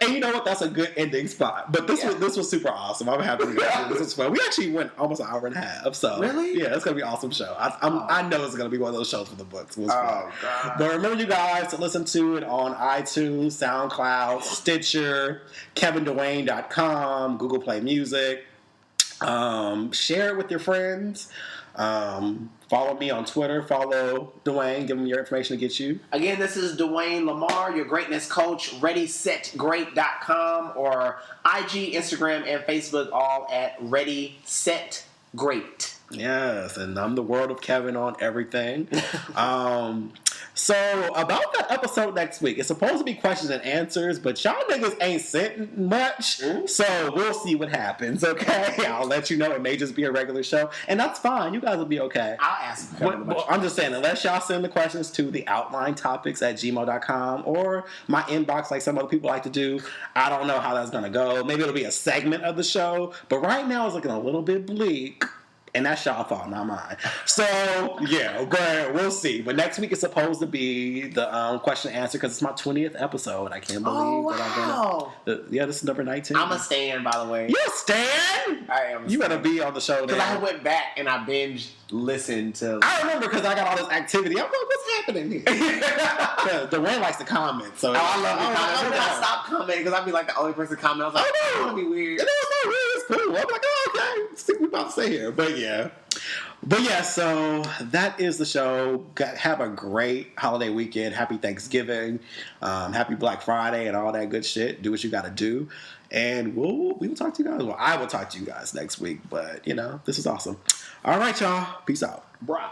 And you know what? That's a good ending spot. But this was super awesome. I'm happy. This was fun. We actually went almost an hour and a half. So really, yeah, it's gonna be an awesome show. I know it's gonna be one of those shows for the books. It was fun. God. But remember, you guys, to listen to it on iTunes, SoundCloud, Stitcher, KevinDwayne.com, Google Play Music. Share it with your friends. Follow me on Twitter. Follow Dwayne. Give him your information to get you. Again, this is Dwayne Lamar, your greatness coach. ReadySetGreat.com or IG, Instagram, and Facebook, all at ReadySetGreat. Yes, and I'm the World of Kevin on everything. So about that episode next week, it's supposed to be questions and answers, but y'all niggas ain't sent much, so we'll see what happens, okay? I'll let you know. It may just be a regular show, and that's fine. You guys will be okay. I'll ask. Well, I'm just saying, unless y'all send the questions to the outlinetopics@gmail.com or my inbox like some other people like to do, I don't know how that's going to go. Maybe it'll be a segment of the show, but right now it's looking a little bit bleak. And that's y'all fault, not mine. So, yeah, we'll see. But next week is supposed to be the question and answer because it's my 20th episode. I can't believe that I'm going to... this is number 19. I'm a stan, by the way. You're a stan? I am. You better be on the show because I went back and I binge listened to... I remember because I got all this activity. I'm like, what's happening here? Dwayne likes to comment. So I love to comment. I stopped commenting because I'd be like the only person commenting. I was like, I don't want to be weird. It was not weird. It's cool. I'm like, okay. Let's see what we're about to say here. But yeah, so that is the show. Have a great holiday weekend. Happy Thanksgiving. Happy Black Friday and all that good shit. Do what you got to do. And we will talk to you guys. Well, I will talk to you guys next week. But, this is awesome. All right, y'all. Peace out. Bruh.